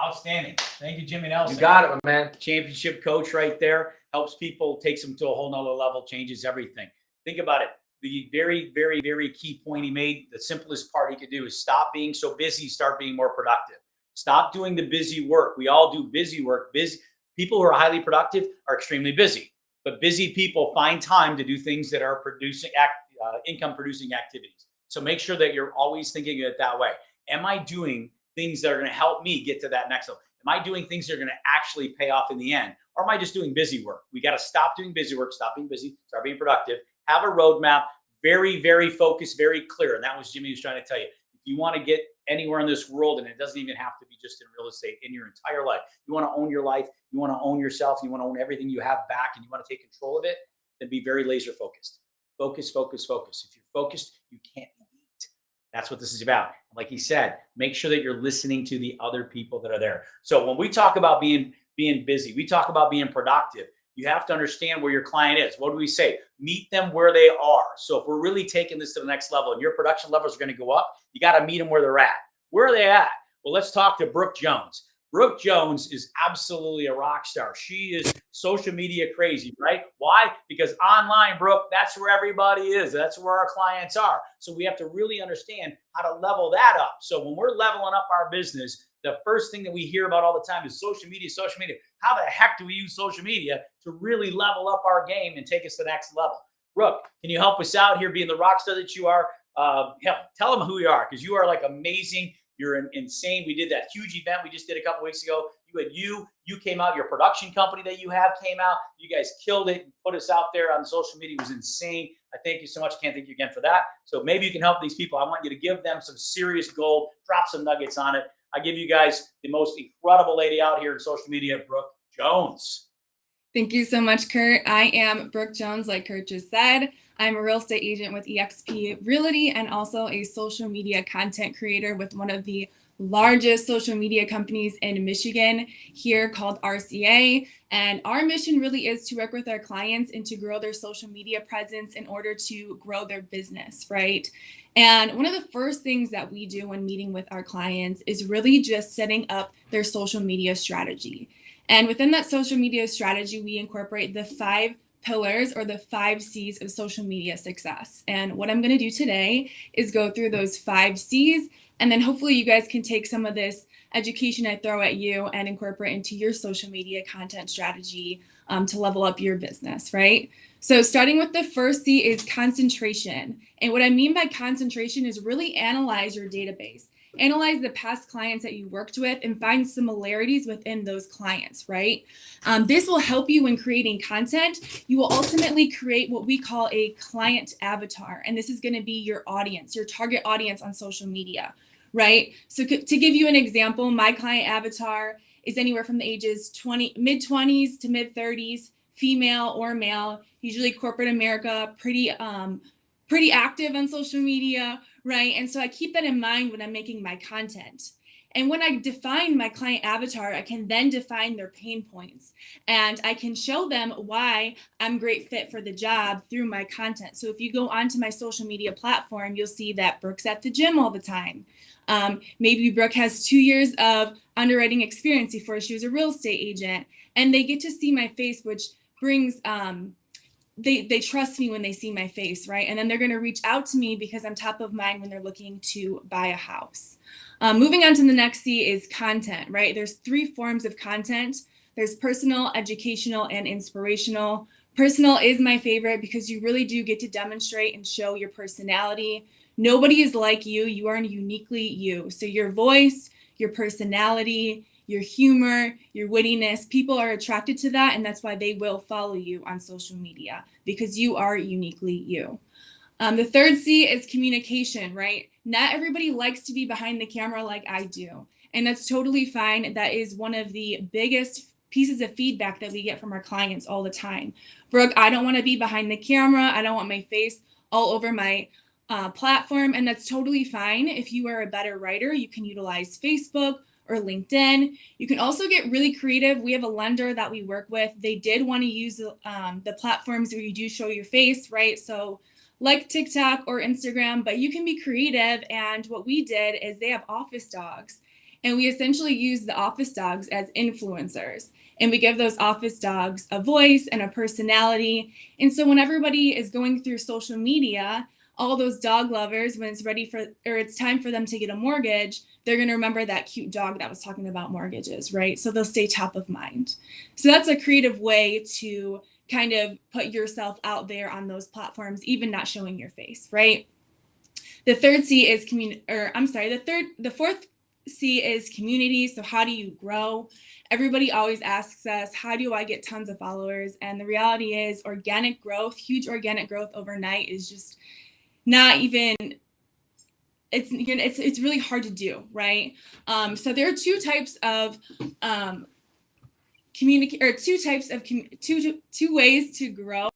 Outstanding. Thank you, Jimmy Nelson. You got it, my man. Championship coach right there. Helps people, takes them to a whole nother level, changes everything. Think about it. The very, very, very key point he made, the simplest part he could do is stop being so busy, start being more productive. Stop doing the busy work. We all do busy work. Busy people who are highly productive are extremely busy, but busy people find time to do things that are producing income producing activities. So make sure that you're always thinking of it that way. Am I doing things that are going to help me get to that next level? Am I doing things that are going to actually pay off in the end? Or am I just doing busy work? We got to stop doing busy work, stop being busy, start being productive, have a roadmap, very, very focused, very clear. And that was Jimmy was trying to tell you. If you want to get anywhere in this world, and it doesn't even have to be just in real estate, in your entire life, you want to own your life, you want to own yourself, you want to own everything you have back, and you want to take control of it, then be very laser focused. Focus, focus, focus. If you're focused, you can't be beat. That's what this is about. Like he said, make sure that you're listening to the other people that are there. So when we talk about being busy, we talk about being productive. You have to understand where your client is. What do we say? Meet them where they are. So if we're really taking this to the next level and your production levels are going to go up, you got to meet them where they're at. Where are they at? Well, let's talk to Brooke Jones. Brooke Jones is absolutely a rock star. She is social media crazy, right? Why? Because online, Brooke, that's where everybody is. That's where our clients are. So we have to really understand how to level that up. So when we're leveling up our business, the first thing that we hear about all the time is social media, social media. How the heck do we use social media to really level up our game and take us to the next level? Brooke, can you help us out here being the rock star that you are? Tell them who you are, because you are like amazing. You're insane. We did that huge event we just did a couple weeks ago. You came out, your production company that you have came out. You guys killed it and put us out there on social media. It was insane. I thank you so much. Can't thank you again for that. So maybe you can help these people. I want you to give them some serious gold, drop some nuggets on it. I give you guys the most incredible lady out here in social media, Brooke Jones. Thank you so much, Kurt. I am Brooke Jones, like Kurt just said. I'm a real estate agent with eXp Realty and also a social media content creator with one of the largest social media companies in Michigan here called RCA. And our mission really is to work with our clients and to grow their social media presence in order to grow their business, right? And one of the first things that we do when meeting with our clients is really just setting up their social media strategy. And within that social media strategy, we incorporate the 5 pillars or the 5 C's of social media success. And what I'm going to do today is go through those 5 C's, and then hopefully you guys can take some of this education I throw at you and incorporate into your social media content strategy to level up your business, right? So starting with the first C is concentration. And what I mean by concentration is really analyze your database. Analyze the past clients that you worked with and find similarities within those clients, right? This will help you when creating content. You will ultimately create what we call a client avatar. And this is going to be your audience, your target audience on social media, right? So to give you an example, my client avatar is anywhere from the ages mid-20s to mid-30s, female or male, usually corporate America, pretty active on social media, right? And so I keep that in mind when I'm making my content. And when I define my client avatar, I can then define their pain points and I can show them why I'm a great fit for the job through my content. So if you go onto my social media platform, you'll see that Brooke's at the gym all the time. Maybe Brooke has 2 years of underwriting experience before she was a real estate agent, and they get to see my face, which brings they trust me when they see my face, right? And then they're going to reach out to me because I'm top of mind when they're looking to buy a house. Moving on to the next C is content, right? There's 3 forms of content. There's personal, educational, and inspirational. Personal is my favorite because you really do get to demonstrate and show your personality. Nobody is like you. You are uniquely you. So your voice, your personality, your humor, your wittiness, people are attracted to that, and that's why they will follow you on social media because you are uniquely you. The third C is communication, right? Not everybody likes to be behind the camera like I do, and that's totally fine. That is one of the biggest pieces of feedback that we get from our clients all the time. Brooke, I don't want to be behind the camera. I don't want my face all over my platform, and that's totally fine. If you are a better writer, you can utilize Facebook or LinkedIn. You can also get really creative. We have a lender that we work with. They did want to use the platforms where you do show your face, right? So like TikTok or Instagram, but you can be creative. And what we did is they have office dogs, and we essentially use the office dogs as influencers. And we give those office dogs a voice and a personality. And so when everybody is going through social media, all those dog lovers, when it's time for them to get a mortgage, they're going to remember that cute dog that was talking about mortgages, right? So they'll stay top of mind. So that's a creative way to kind of put yourself out there on those platforms, even not showing your face, right? The third C is the fourth C is community. So how do you grow? Everybody always asks us, how do I get tons of followers? And the reality is organic growth, huge organic growth overnight is just not even, it's really hard to do, right? So there are two ways to grow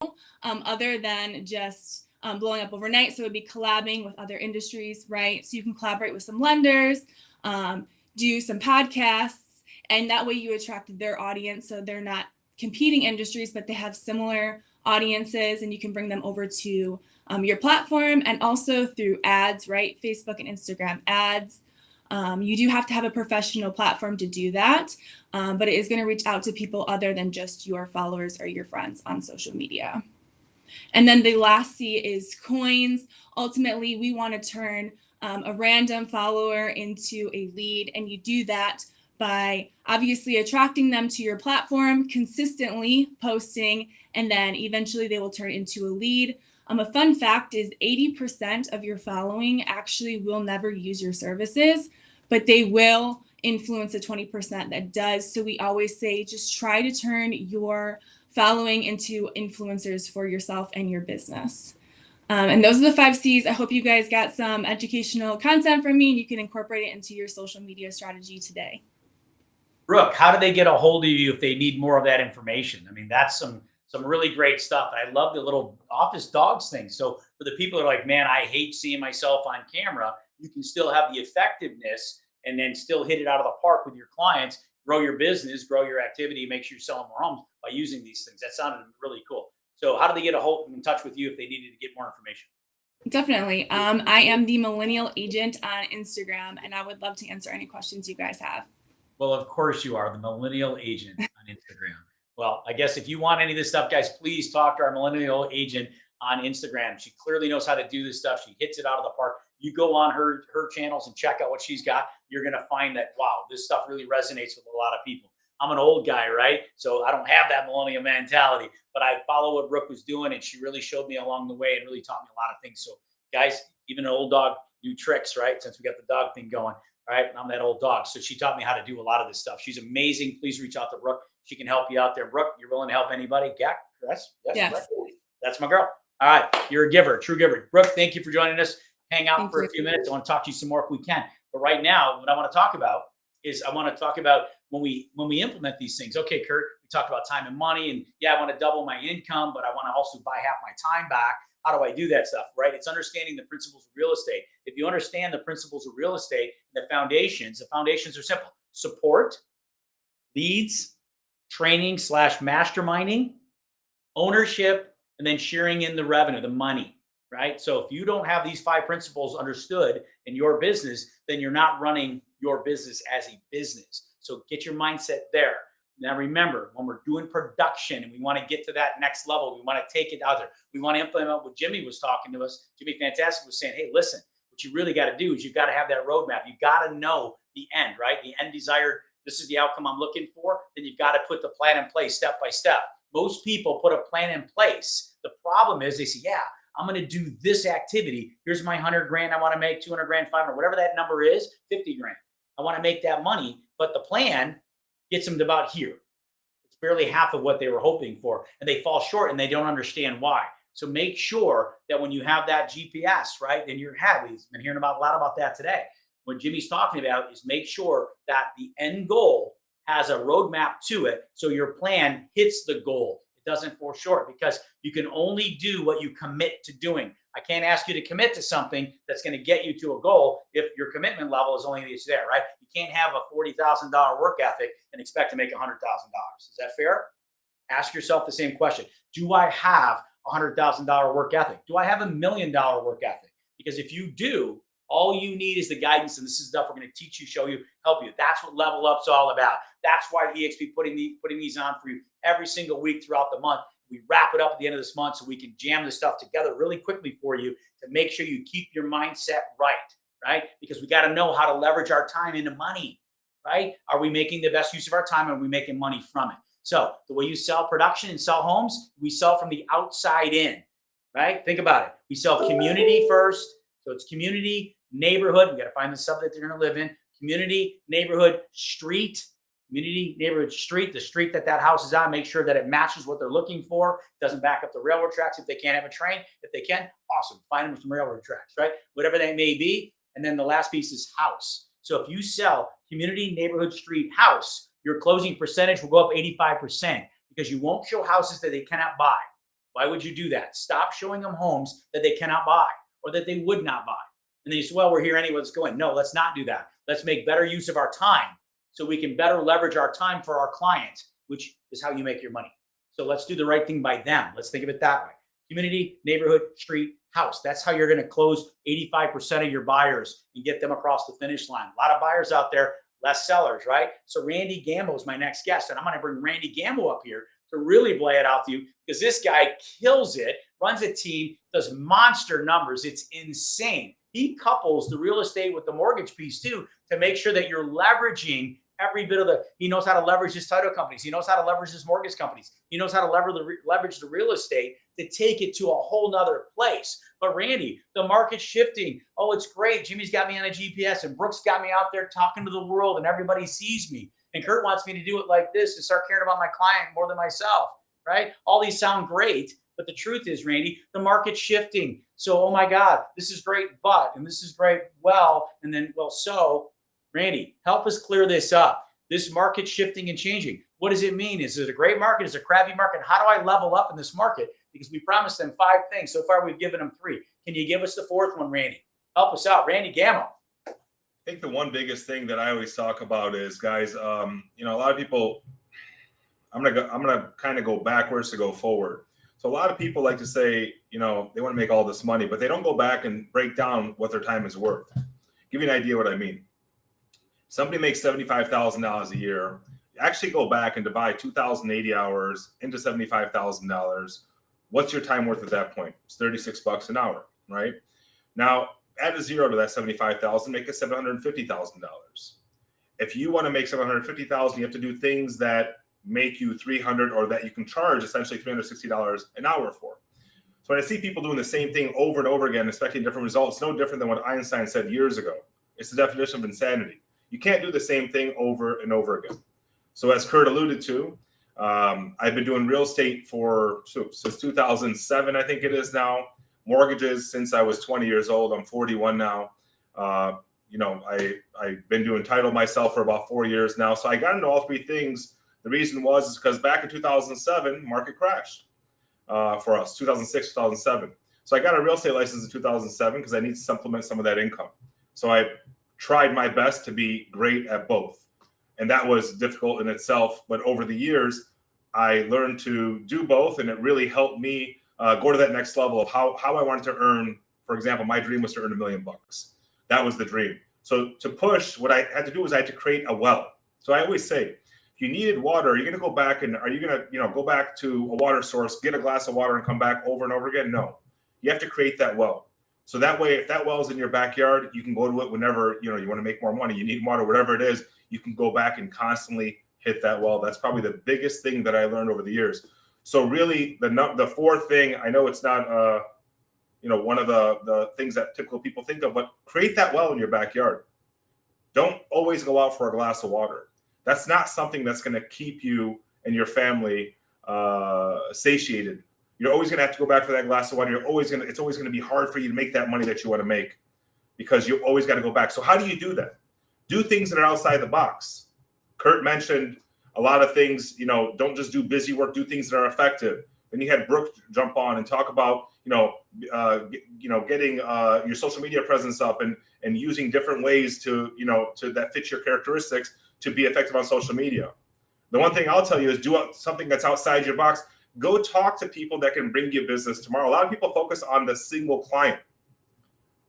other than just blowing up overnight. So it would be collabing with other industries, right? So you can collaborate with some lenders, do some podcasts, and that way you attract their audience. So they're not competing industries, but they have similar audiences, and you can bring them over to your platform, and also through ads, right? Facebook and Instagram ads. You do have to have a professional platform to do that, but it is going to reach out to people other than just your followers or your friends on social media. And then the last C is coins. Ultimately, we want to turn a random follower into a lead, and you do that by obviously attracting them to your platform, consistently posting, and then eventually they will turn into a lead. A fun fact is 80% of your following actually will never use your services, but they will influence the 20% that does. So we always say, just try to turn your following into influencers for yourself and your business. And those are the 5 C's. I hope you guys got some educational content from me, and you can incorporate it into your social media strategy today. Brooke, how do they get a hold of you if they need more of that information? I mean, that's some really great stuff. I love the little office dogs thing. So for the people that are like, man, I hate seeing myself on camera, you can still have the effectiveness and then still hit it out of the park with your clients, grow your business, grow your activity, make sure you're selling more homes by using these things. That sounded really cool. So how do they get in touch with you if they needed to get more information? Definitely. I am the Millennial Agent on Instagram, and I would love to answer any questions you guys have. Well, of course you are the Millennial Agent on Instagram. Well, I guess if you want any of this stuff, guys, please talk to our Millennial Agent on Instagram. She clearly knows how to do this stuff. She hits it out of the park. You go on her channels and check out what she's got. You're going to find that, wow, this stuff really resonates with a lot of people. I'm an old guy, right? So I don't have that millennial mentality, but I follow what Brooke was doing, and she really showed me along the way and really taught me a lot of things. So guys, even an old dog do tricks, right? Since we got the dog thing going, right? I'm that old dog. So she taught me how to do a lot of this stuff. She's amazing. Please reach out to Brooke. She can help you out there. Brooke, you're willing to help anybody? Yeah, yes. That's my girl. All right. You're a giver, true giver. Brooke, thank you for joining us. Hang out for a few minutes. I want to talk to you some more if we can. But right now, what I want to talk about is when we implement these things. Okay, Kurt, we talked about time and money, and yeah, I want to double my income, but I want to also buy half my time back. How do I do that stuff, right? It's understanding the principles of real estate. If you understand the principles of real estate, the foundations are simple. Support, leads, training / masterminding, ownership, and then sharing in the revenue, the money, right? So if you don't have these 5 principles understood in your business, then you're not running your business as a business. So get your mindset there. Now, remember, when we're doing production and we want to get to that next level, we want to take it out there. We want to implement what Jimmy was talking to us. Jimmy Fantastic was saying, hey, listen, what you really got to do is you've got to have that roadmap. You got to know the end, right? The end desired. This is the outcome I'm looking for. Then you've got to put the plan in place step by step. Most people put a plan in place. The problem is they say, yeah, I'm going to do this activity. Here's my 100 grand I want to make, 200 grand, 500, whatever that number is, 50 grand. I want to make that money, but the plan gets them to about here. It's barely half of what they were hoping for, and they fall short and they don't understand why. So make sure that when you have that GPS, right, in your head, we've been hearing a lot about that today. What Jimmy's talking about is make sure that the end goal has a roadmap to it so your plan hits the goal. It doesn't fall short, because you can only do what you commit to doing. I can't ask you to commit to something that's going to get you to a goal if your commitment level is only it's there, right? You can't have a $40,000 work ethic and expect to make $100,000. Is that fair? Ask yourself the same question. Do I have a $100,000 work ethic? Do I have $1 million work ethic? Because if you do, all you need is the guidance, and this is stuff we're going to teach you, show you, help you. That's what Level Up's all about. That's why EXP putting these on for you every single week throughout the month. We wrap it up at the end of this month so we can jam this stuff together really quickly for you to make sure you keep your mindset right? Because we got to know how to leverage our time into money, right? Are we making the best use of our time, and are we making money from it? So the way you sell production and sell homes, we sell from the outside in, right? Think about it. We sell community first. So it's community, neighborhood. We got to find the sub that they're going to live in. Community, neighborhood, street. Community, neighborhood, street. The street that house is on. Make sure that it matches what they're looking for. Doesn't back up the railroad tracks. If they can't have a train, if they can, awesome. Find them some railroad tracks, right? Whatever they may be. And then the last piece is house. So if you sell community, neighborhood, street, house, your closing percentage will go up 85% because you won't show houses that they cannot buy. Why would you do that? Stop showing them homes that they cannot buy or that they would not buy. And then you say, well, we're here anyway, let's go in. No, let's not do that. Let's make better use of our time so we can better leverage our time for our clients, which is how you make your money. So let's do the right thing by them. Let's think of it that way. Community, neighborhood, street, house. That's how you're going to close 85% of your buyers and get them across the finish line. A lot of buyers out there, less sellers, right? So Randy Gammo is my next guest, and I'm going to bring Randy Gammo up here to really lay it out to you because this guy kills it, runs a team, does monster numbers. It's insane. He couples the real estate with the mortgage piece too to make sure that you're leveraging every bit of he knows how to leverage his title companies. He knows how to leverage his mortgage companies. He knows how to leverage the real estate to take it to a whole nother place. But Randy, the market's shifting. Oh, it's great. Jimmy's got me on a GPS and Brooke's got me out there talking to the world and everybody sees me. And Kurt wants me to do it like this and start caring about my client more than myself, right? All these sound great, but the truth is, Randy, the market's shifting. So, oh my God, this is great, and this is great, and then, so, Randy, help us clear this up. This market's shifting and changing. What does it mean? Is it a great market? Is it a crappy market? How do I level up in this market? Because we promised them 5 things. So far, we've given them 3. Can you give us the 4th one, Randy? Help us out. Randy Gammo. I think the one biggest thing that I always talk about is, guys, a lot of people, I'm gonna kind of go backwards to go forward. So a lot of people like to say, they want to make all this money, but they don't go back and break down what their time is worth. Give you an idea what I mean. Somebody makes $75,000 a year. Actually go back and divide 2,080 hours into $75,000. What's your time worth at that point? It's $36 an hour, right? Now, add a zero to that $75,000, make it $750,000. If you want to make $750,000, you have to do things that make you $300 or that you can charge essentially $360 an hour for. So when I see people doing the same thing over and over again, expecting different results, no different than what Einstein said years ago. It's the definition of insanity. You can't do the same thing over and over again. So as Kurt alluded to, I've been doing real estate since 2007, I think it is now. Mortgages since I was 20 years old. I'm 41 now. I've been doing title myself for about 4 years now. So I got into all 3 things. The reason is because back in 2007, market crashed for us, 2006, 2007. So I got a real estate license in 2007 because I need to supplement some of that income. So I tried my best to be great at both. And that was difficult in itself. But over the years, I learned to do both. And it really helped me go to that next level of how I wanted to earn. For example, my dream was to earn $1 million. That was the dream. So to push, what I had to do was I had to create a well. So I always say, if you needed water, are you going to go back and are you going to, go back to a water source, get a glass of water and come back over and over again? No, you have to create that well. So that way, if that well is in your backyard, you can go to it whenever, you want to make more money, you need water, whatever it is, you can go back and constantly hit that well. That's probably the biggest thing that I learned over the years. So really the 4th thing, I know it's not, one of the things that typical people think of, but create that well in your backyard. Don't always go out for a glass of water. That's not something that's going to keep you and your family satiated. You're always going to have to go back for that glass of water. It's always going to be hard for you to make that money that you want to make because you always got to go back. So how do you do that? Do things that are outside the box. Kurt mentioned a lot of things, don't just do busy work, do things that are effective. Then you had Brooke jump on and talk about, getting your social media presence up and using different ways to that fits your characteristics to be effective on social media. The one thing I'll tell you is do something that's outside your box. Go talk to people that can bring you business tomorrow. A lot of people focus on the single client,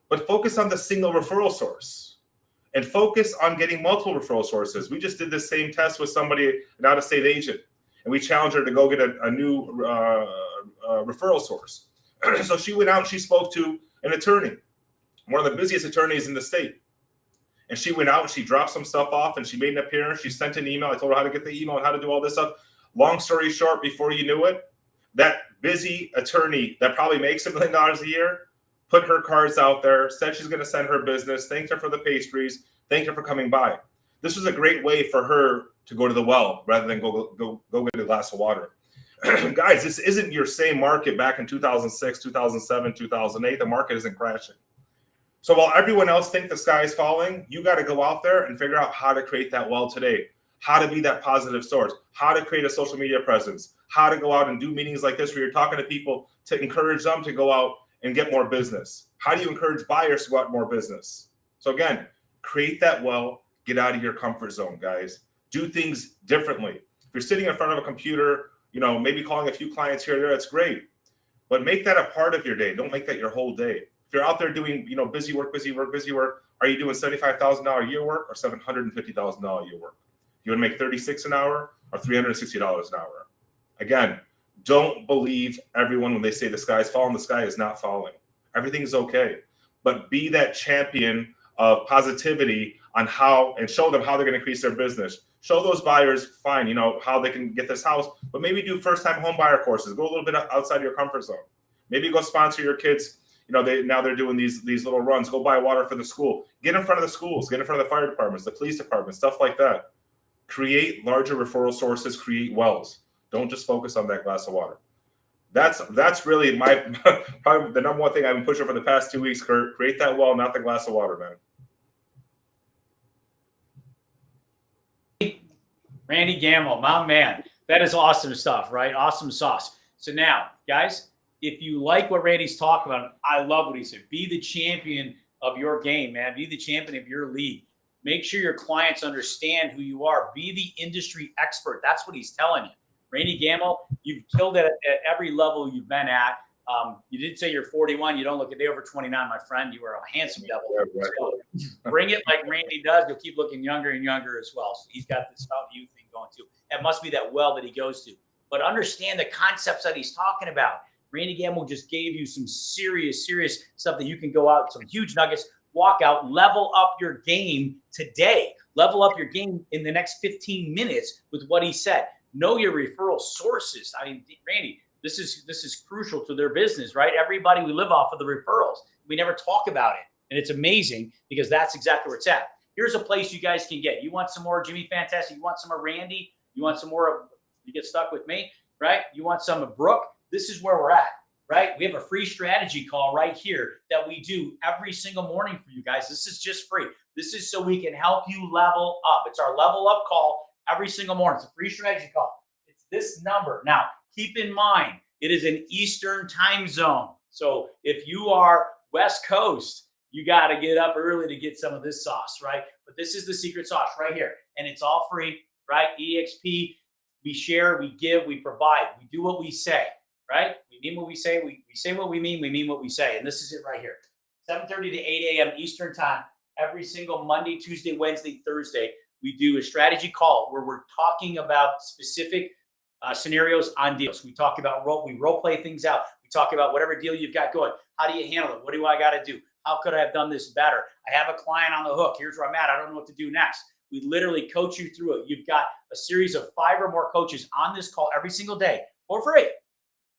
but focus on the single referral source and focus on getting multiple referral sources. We just did the same test with somebody, an out-of-state agent, and we challenged her to go get a new referral source. So she went out and she spoke to an attorney, one of the busiest attorneys in the state. And she went out and she dropped some stuff off and she made an appearance. She sent an email. I told her how to get the email and how to do all this stuff. Long story short, before you knew it, that busy attorney that probably makes $1 million a year put her cards out there, said she's going to send her business, thanked her for the pastries, thanked her for coming by. This was a great way for her to go to the well rather than go get a glass of water. Guys, this isn't your same market back in 2006, 2007, 2008. The market isn't crashing. So while everyone else thinks the sky is falling, you got to go out there and figure out how to create that well today, how to be that positive source, how to create a social media presence, how to go out and do meetings like this where you're talking to people to encourage them to go out and get more business. How do you encourage buyers to go out more business? So again, create that well, get out of your comfort zone, guys. Do things differently. If you're sitting in front of a computer, maybe calling a few clients here or there, that's great. But make that a part of your day. Don't make that your whole day. If you're out there doing, busy work, are you doing $75,000 a year work or $750,000 a year work? You want to make $36 an hour or $360 an hour? Again, don't believe everyone when they say the sky is falling. The sky is not falling. Everything is okay. But be that champion of positivity on how, and show them how they're going to increase their business. Show those buyers, fine, how they can get this house, but maybe do first-time home buyer courses. Go a little bit outside your comfort zone. Maybe go sponsor your kids. They're doing these little runs. Go buy water for the school. Get in front of the schools. Get in front of the fire departments, the police departments, stuff like that. Create larger referral sources. Create wells. Don't just focus on that glass of water. That's really my probably the number one thing I've been pushing for the past 2 weeks, Kurt. Create that well, not the glass of water, man. Randy Gammo, my man. That is awesome stuff, right? Awesome sauce. So now, guys, if you like what Randy's talking about, I love what he said. Be the champion of your game, man. Be the champion of your league. Make sure your clients understand who you are. Be the industry expert. That's what he's telling you. Randy Gammo, you've killed it at every level you've been at. You did say you're 41. You don't look a day over 29, my friend. You are a handsome devil. Right. So bring it like Randy does. You'll keep looking younger and younger as well. So he's got this fountain youth thing going too. That must be that well that he goes to. But understand the concepts that he's talking about. Randy Gammo just gave you some serious stuff that you can go out, some huge nuggets, walk out, level up your game today. Level up your game in the next 15 minutes with what he said. Know your referral sources. I mean, Randy, this is crucial to their business, right? Everybody, we live off of the referrals. We never talk about it. And it's amazing because that's exactly where it's at. Here's a place you guys can get. You want some more Jimmy Fantastic? You want some of Randy? You want some more of, you get stuck with me, right? You want some of Brooke? This is where we're at, right? We have a free strategy call right here that we do every single morning for you guys. This is just free. This is so we can help you level up. It's our level up call every single morning. It's a free strategy call. It's this number. Now, keep in mind, it is an Eastern time zone. So if you are West Coast, you got to get up early to get some of this sauce, right? But this is the secret sauce right here. And it's all free, right? EXP, we share, we give, we provide. We do what we say, right? We mean what we say. We say what we mean what we say. And this is it right here. 7:30 to 8 a.m. Eastern time, every single Monday, Tuesday, Wednesday, Thursday. We do a strategy call where we're talking about specific scenarios on deals. We talk about we role play things out. We talk about whatever deal you've got going. How do you handle it? What do I got to do? How could I have done this better? I have a client on the hook. Here's where I'm at. I don't know what to do next. We literally coach you through it. You've got a series of 5 or more coaches on this call every single day for free,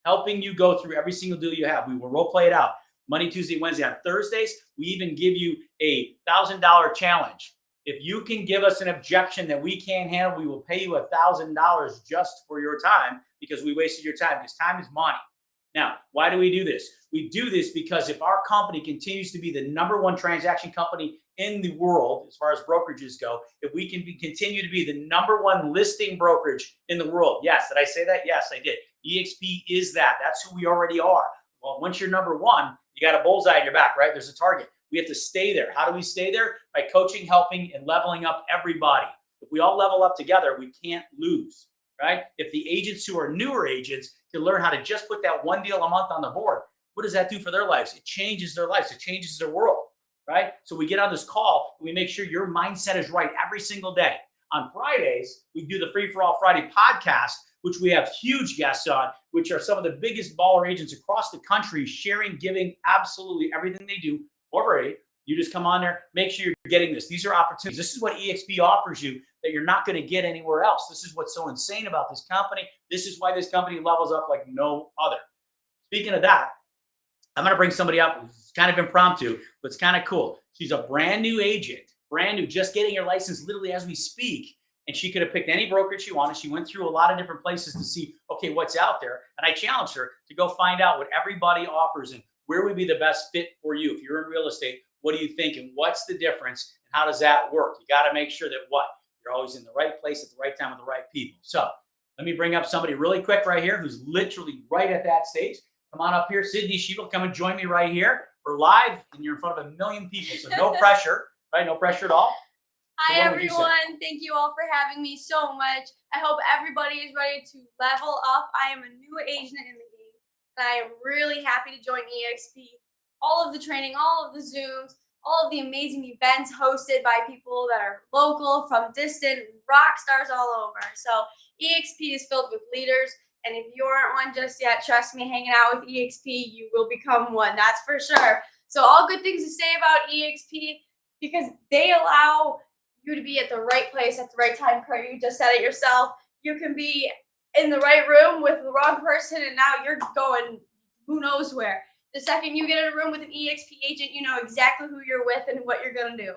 helping you go through every single deal you have. We will role play it out. Monday, Tuesday, Wednesday. On Thursdays, we even give you a $1,000 challenge. If you can give us an objection that we can't handle, we will pay you $1,000 just for your time because we wasted your time, because time is money. Now, why do we do this? We do this because if our company continues to be the #1 transaction company in the world, as far as brokerages go, if we can continue to be the #1 listing brokerage in the world. Yes, did I say that? Yes, I did. EXP is that. That's who we already are. Well, once you're number one, you got a bullseye in your back, right? There's a target. We have to stay there. How do we stay there? By coaching, helping, and leveling up everybody. If we all level up together, we can't lose, right? If the agents who are newer agents can learn how to just put that one deal a month on the board, what does that do for their lives? It changes their lives. It changes their world, right? So we get on this call, and we make sure your mindset is right every single day. On Fridays, we do the Free for All Friday podcast, which we have huge guests on, which are some of the biggest baller agents across the country, sharing, giving absolutely everything they do for free. You just come on there, make sure you're getting this. These are opportunities. This is what EXP offers you that you're not going to get anywhere else. This is what's so insane about this company. This is why this company levels up like no other. Speaking of that, I'm going to bring somebody up. It's kind of impromptu, but it's kind of cool. She's a brand new agent, brand new, just getting her license literally as we speak. And she could have picked any brokerage she wanted. She went through a lot of different places to see, okay, what's out there. And I challenged her to go find out what everybody offers and where would be the best fit for you. If you're in real estate, what do you think? And what's the difference? And how does that work? You got to make sure that you're always in the right place at the right time with the right people. So let me bring up somebody really quick right here who's literally right at that stage. Come on up here. Sydney Shewell, come and join me right here. We're live and you're in front of 1 million people. So no pressure, right? No pressure at all. Hi, everyone. Thank you all for having me so much. I hope everybody is ready to level up. I am a new agent in the game, and I am really happy to join EXP. All of the training, all of the Zooms, all of the amazing events hosted by people that are local, from distant, rock stars all over. So EXP is filled with leaders, and if you aren't one just yet, trust me, hanging out with EXP, you will become one. That's for sure. So all good things to say about EXP, because they allow you to be at the right place at the right time. Kurt, you just said it yourself. You can be in the right room with the wrong person, and now you're going who knows where. The second you get in a room with an EXP agent, you know exactly who you're with and what you're going to do.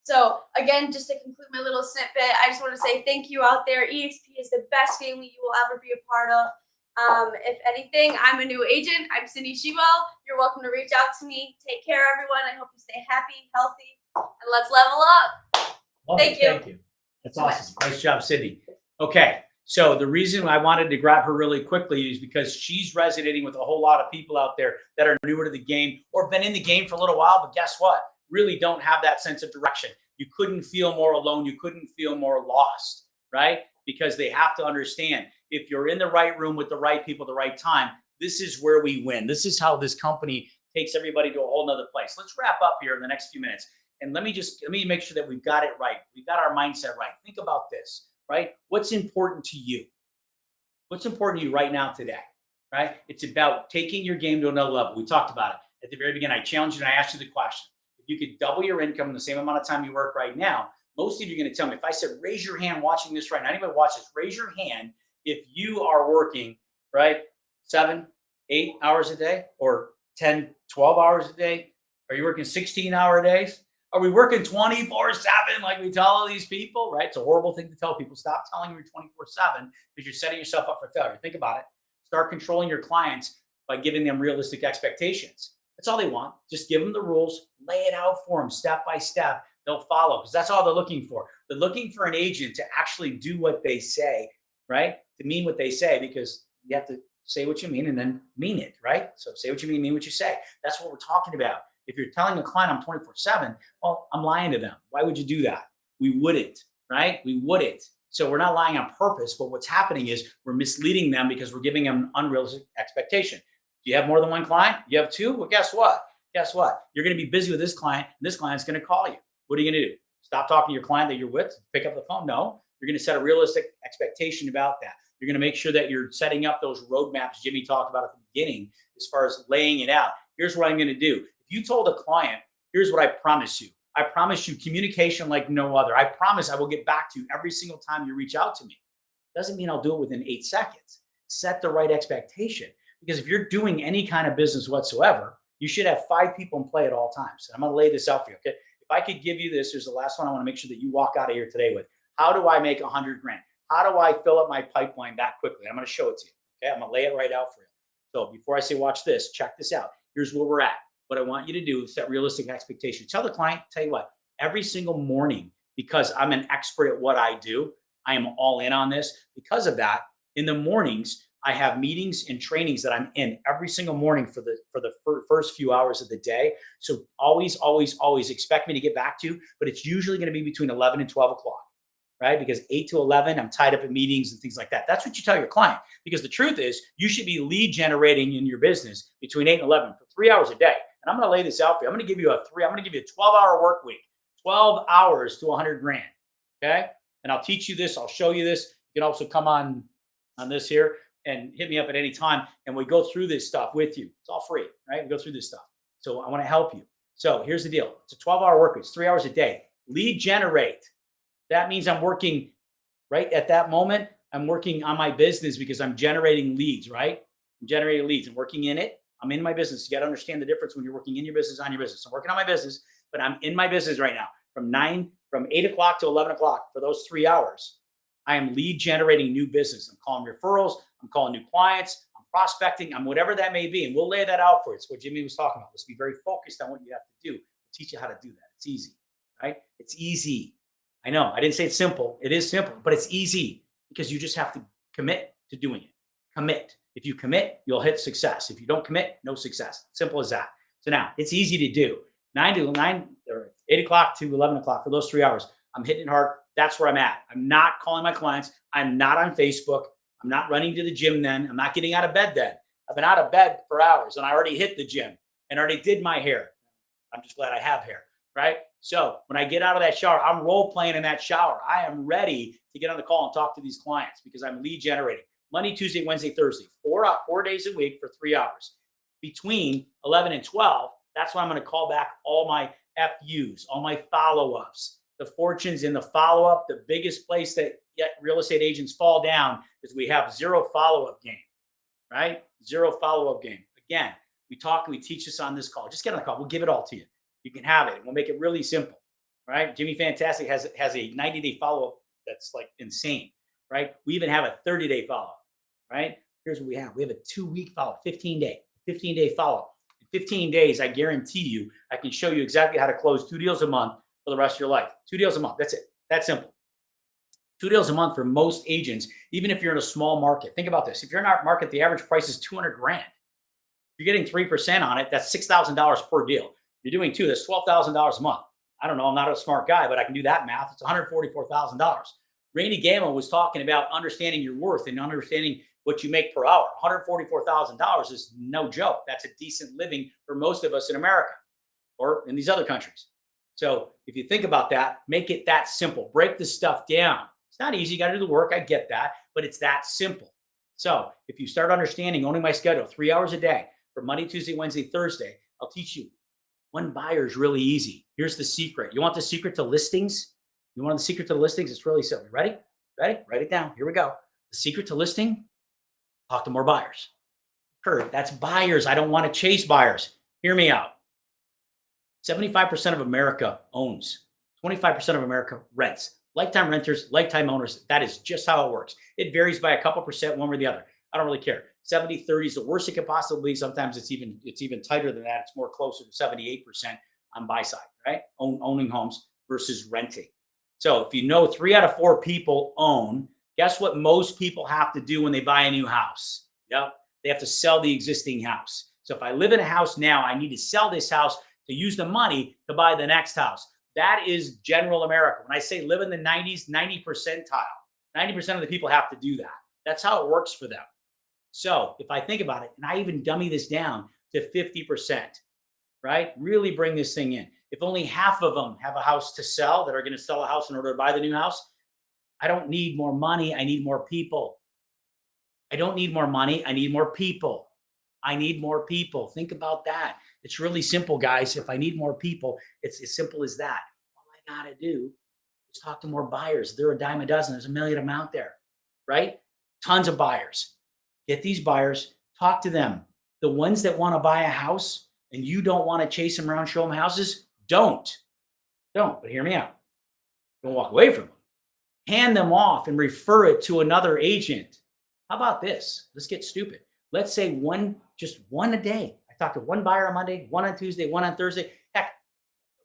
So again, just to conclude my little snippet, I just want to say thank you out there. EXP is the best family you will ever be a part of. If anything, I'm a new agent. I'm Cindy Shewell. You're welcome to reach out to me. Take care, everyone. I hope you stay happy, healthy, and let's level up. Thank you. Thank you. That's awesome. Nice job, Sydney. Okay. So the reason I wanted to grab her really quickly is because she's resonating with a whole lot of people out there that are newer to the game or been in the game for a little while, but guess what? Really don't have that sense of direction. You couldn't feel more alone. You couldn't feel more lost, right? Because they have to understand if you're in the right room with the right people at the right time, this is where we win. This is how this company takes everybody to a whole nother place. Let's wrap up here in the next few minutes. And let me make sure that we've got it right. We've got our mindset right. Think about this. Right? What's important to you? What's important to you right now today? Right? It's about taking your game to another level. We talked about it at the very beginning. I challenged you and I asked you the question. If you could double your income in the same amount of time you work right now, most of you are going to tell me, if I said, raise your hand watching this right now, anybody watch this, raise your hand if you are working, right, 7, 8 hours a day or 10, 12 hours a day? Are you working 16-hour days? Are we working 24/7 like we tell all these people, right? It's a horrible thing to tell people. Stop telling them you're 24/7 because you're setting yourself up for failure. Think about it. Start controlling your clients by giving them realistic expectations. That's all they want. Just give them the rules, lay it out for them step by step. They'll follow because that's all they're looking for. They're looking for an agent to actually do what they say, right? To mean what they say, because you have to say what you mean and then mean it, right? So say what you mean what you say. That's what we're talking about. If you're telling a client I'm 24/7, well, I'm lying to them. Why would you do that? We wouldn't, right? We wouldn't. So we're not lying on purpose, but what's happening is we're misleading them because we're giving them an unrealistic expectation. Do you have more than one client? You have 2? Well, guess what? Guess what? You're going to be busy with this client, and this client's going to call you. What are you going to do? Stop talking to your client that you're with? Pick up the phone? No. You're going to set a realistic expectation about that. You're going to make sure that you're setting up those roadmaps Jimmy talked about at the beginning as far as laying it out. Here's what I'm going to do. You told a client, here's what I promise you. I promise you communication like no other. I promise I will get back to you every single time you reach out to me. Doesn't mean I'll do it within 8 seconds. Set the right expectation. Because if you're doing any kind of business whatsoever, you should have 5 people in play at all times. And I'm going to lay this out for you, okay? If I could give you this, here's the last one I want to make sure that you walk out of here today with. How do I make 100 grand? How do I fill up my pipeline that quickly? I'm going to show it to you, okay? I'm going to lay it right out for you. So before I say watch this, check this out. Here's where we're at. What I want you to do is set realistic expectations. Tell the client, tell you what, every single morning, because I'm an expert at what I do, I am all in on this. Because of that, in the mornings, I have meetings and trainings that I'm in every single morning for the first few hours of the day. So always, always, always expect me to get back to you, but it's usually going to be between 11 and 12 o'clock, right? Because 8 to 11, I'm tied up in meetings and things like that. That's what you tell your client, because the truth is you should be lead generating in your business between 8 and 11 for 3 hours a day. And I'm going to lay this out for you. I'm going to give you a 12-hour work week, 12 hours to 100 grand. Okay. And I'll teach you this. I'll show you this. You can also come on this here and hit me up at any time. And we go through this stuff with you. It's all free, right? We go through this stuff. So I want to help you. So here's the deal. It's a 12-hour work week. It's 3 hours a day. Lead generate. That means I'm working right at that moment. I'm working on my business because I'm generating leads, right? I'm generating leads and working in it. I'm in my business. You got to understand the difference when you're working in your business, on your business. I'm working on my business, but I'm in my business right now from 8 o'clock to 11 o'clock for those 3 hours. I am lead generating new business. I'm calling referrals. I'm calling new clients. I'm prospecting. I'm whatever that may be. And we'll lay that out for you. It's what Jimmy was talking about. Let's be very focused on what you have to do. We'll teach you how to do that. It's easy, right? It's easy. I know. I didn't say it's simple. It is simple, but it's easy because you just have to commit to doing it. Commit. If you commit, you'll hit success. If you don't commit, no success. Simple as that. So now it's easy to do. 8 o'clock to 11 o'clock for those 3 hours. I'm hitting it hard. That's where I'm at. I'm not calling my clients. I'm not on Facebook. I'm not running to the gym then. I'm not getting out of bed then. I've been out of bed for hours and I already hit the gym and already did my hair. I'm just glad I have hair, right? So when I get out of that shower, I'm role playing in that shower. I am ready to get on the call and talk to these clients because I'm lead generating. Monday, Tuesday, Wednesday, Thursday, 4 days a week for 3 hours. Between 11 and 12, that's when I'm going to call back all my FUs, all my follow-ups. The fortunes in the follow-up, the biggest place that real estate agents fall down is we have zero follow-up game, right? Zero follow-up game. Again, we talk and we teach this on this call. Just get on the call. We'll give it all to you. You can have it. We'll make it really simple, right? Jimmy Fantastic has a 90-day follow-up that's like insane, right? We even have a 30-day follow-up, right? Here's what we have. We have a 2-week follow-up, 15-day follow-up. In 15 days, I guarantee you, I can show you exactly how to close 2 deals a month for the rest of your life. 2 deals a month. That's it. That's simple. 2 deals a month for most agents, even if you're in a small market. Think about this. If you're in our market, the average price is 200 grand. If you're getting 3% on it, that's $6,000 per deal. You're doing 2, that's $12,000 a month. I don't know. I'm not a smart guy, but I can do that math. It's $144,000. Randy Gammo was talking about understanding your worth and understanding what you make per hour. $144,000 is no joke. That's a decent living for most of us in America or in these other countries. So if you think about that, make it that simple. Break this stuff down. It's not easy. You got to do the work. I get that, but it's that simple. So if you start understanding owning my schedule, 3 hours a day for Monday, Tuesday, Wednesday, Thursday, I'll teach you. One buyer is really easy. Here's the secret. You want the secret to listings? You want the secret to listings? It's really simple. Ready? Ready? Write it down. Here we go. The secret to listing, talk to more buyers. Kurt, that's buyers. I don't want to chase buyers. Hear me out. 75% of America owns. 25% of America rents. Lifetime renters, lifetime owners. That is just how it works. It varies by a couple percent one way or the other. I don't really care. 70-30 is the worst it could possibly be. Sometimes it's even tighter than that. It's more closer to 78% on buy side, right? Owning homes versus renting. So if you know 3 out of 4 people own, guess what most people have to do when they buy a new house? Yep. They have to sell the existing house. So if I live in a house now, I need to sell this house to use the money to buy the next house. That is general America. When I say live in the 90s, 90 percentile, 90% of the people have to do that. That's how it works for them. So if I think about it, and I even dummy this down to 50%, right? Really bring this thing in. If only half of them have a house to sell that are going to sell a house in order to buy the new house, I don't need more money. I need more people. I don't need more money. I need more people. I need more people. Think about that. It's really simple, guys. If I need more people, it's as simple as that. All I got to do is talk to more buyers. They're a dime a dozen. There's a million of them out there, right? Tons of buyers. Get these buyers, talk to them. The ones that want to buy a house and you don't want to chase them around, show them houses, don't. But hear me out. Don't walk away from them. Hand them off and refer it to another agent. How about this? Let's get stupid. Let's say just one a day. I talk to one buyer on Monday, one on Tuesday, one on Thursday. Heck,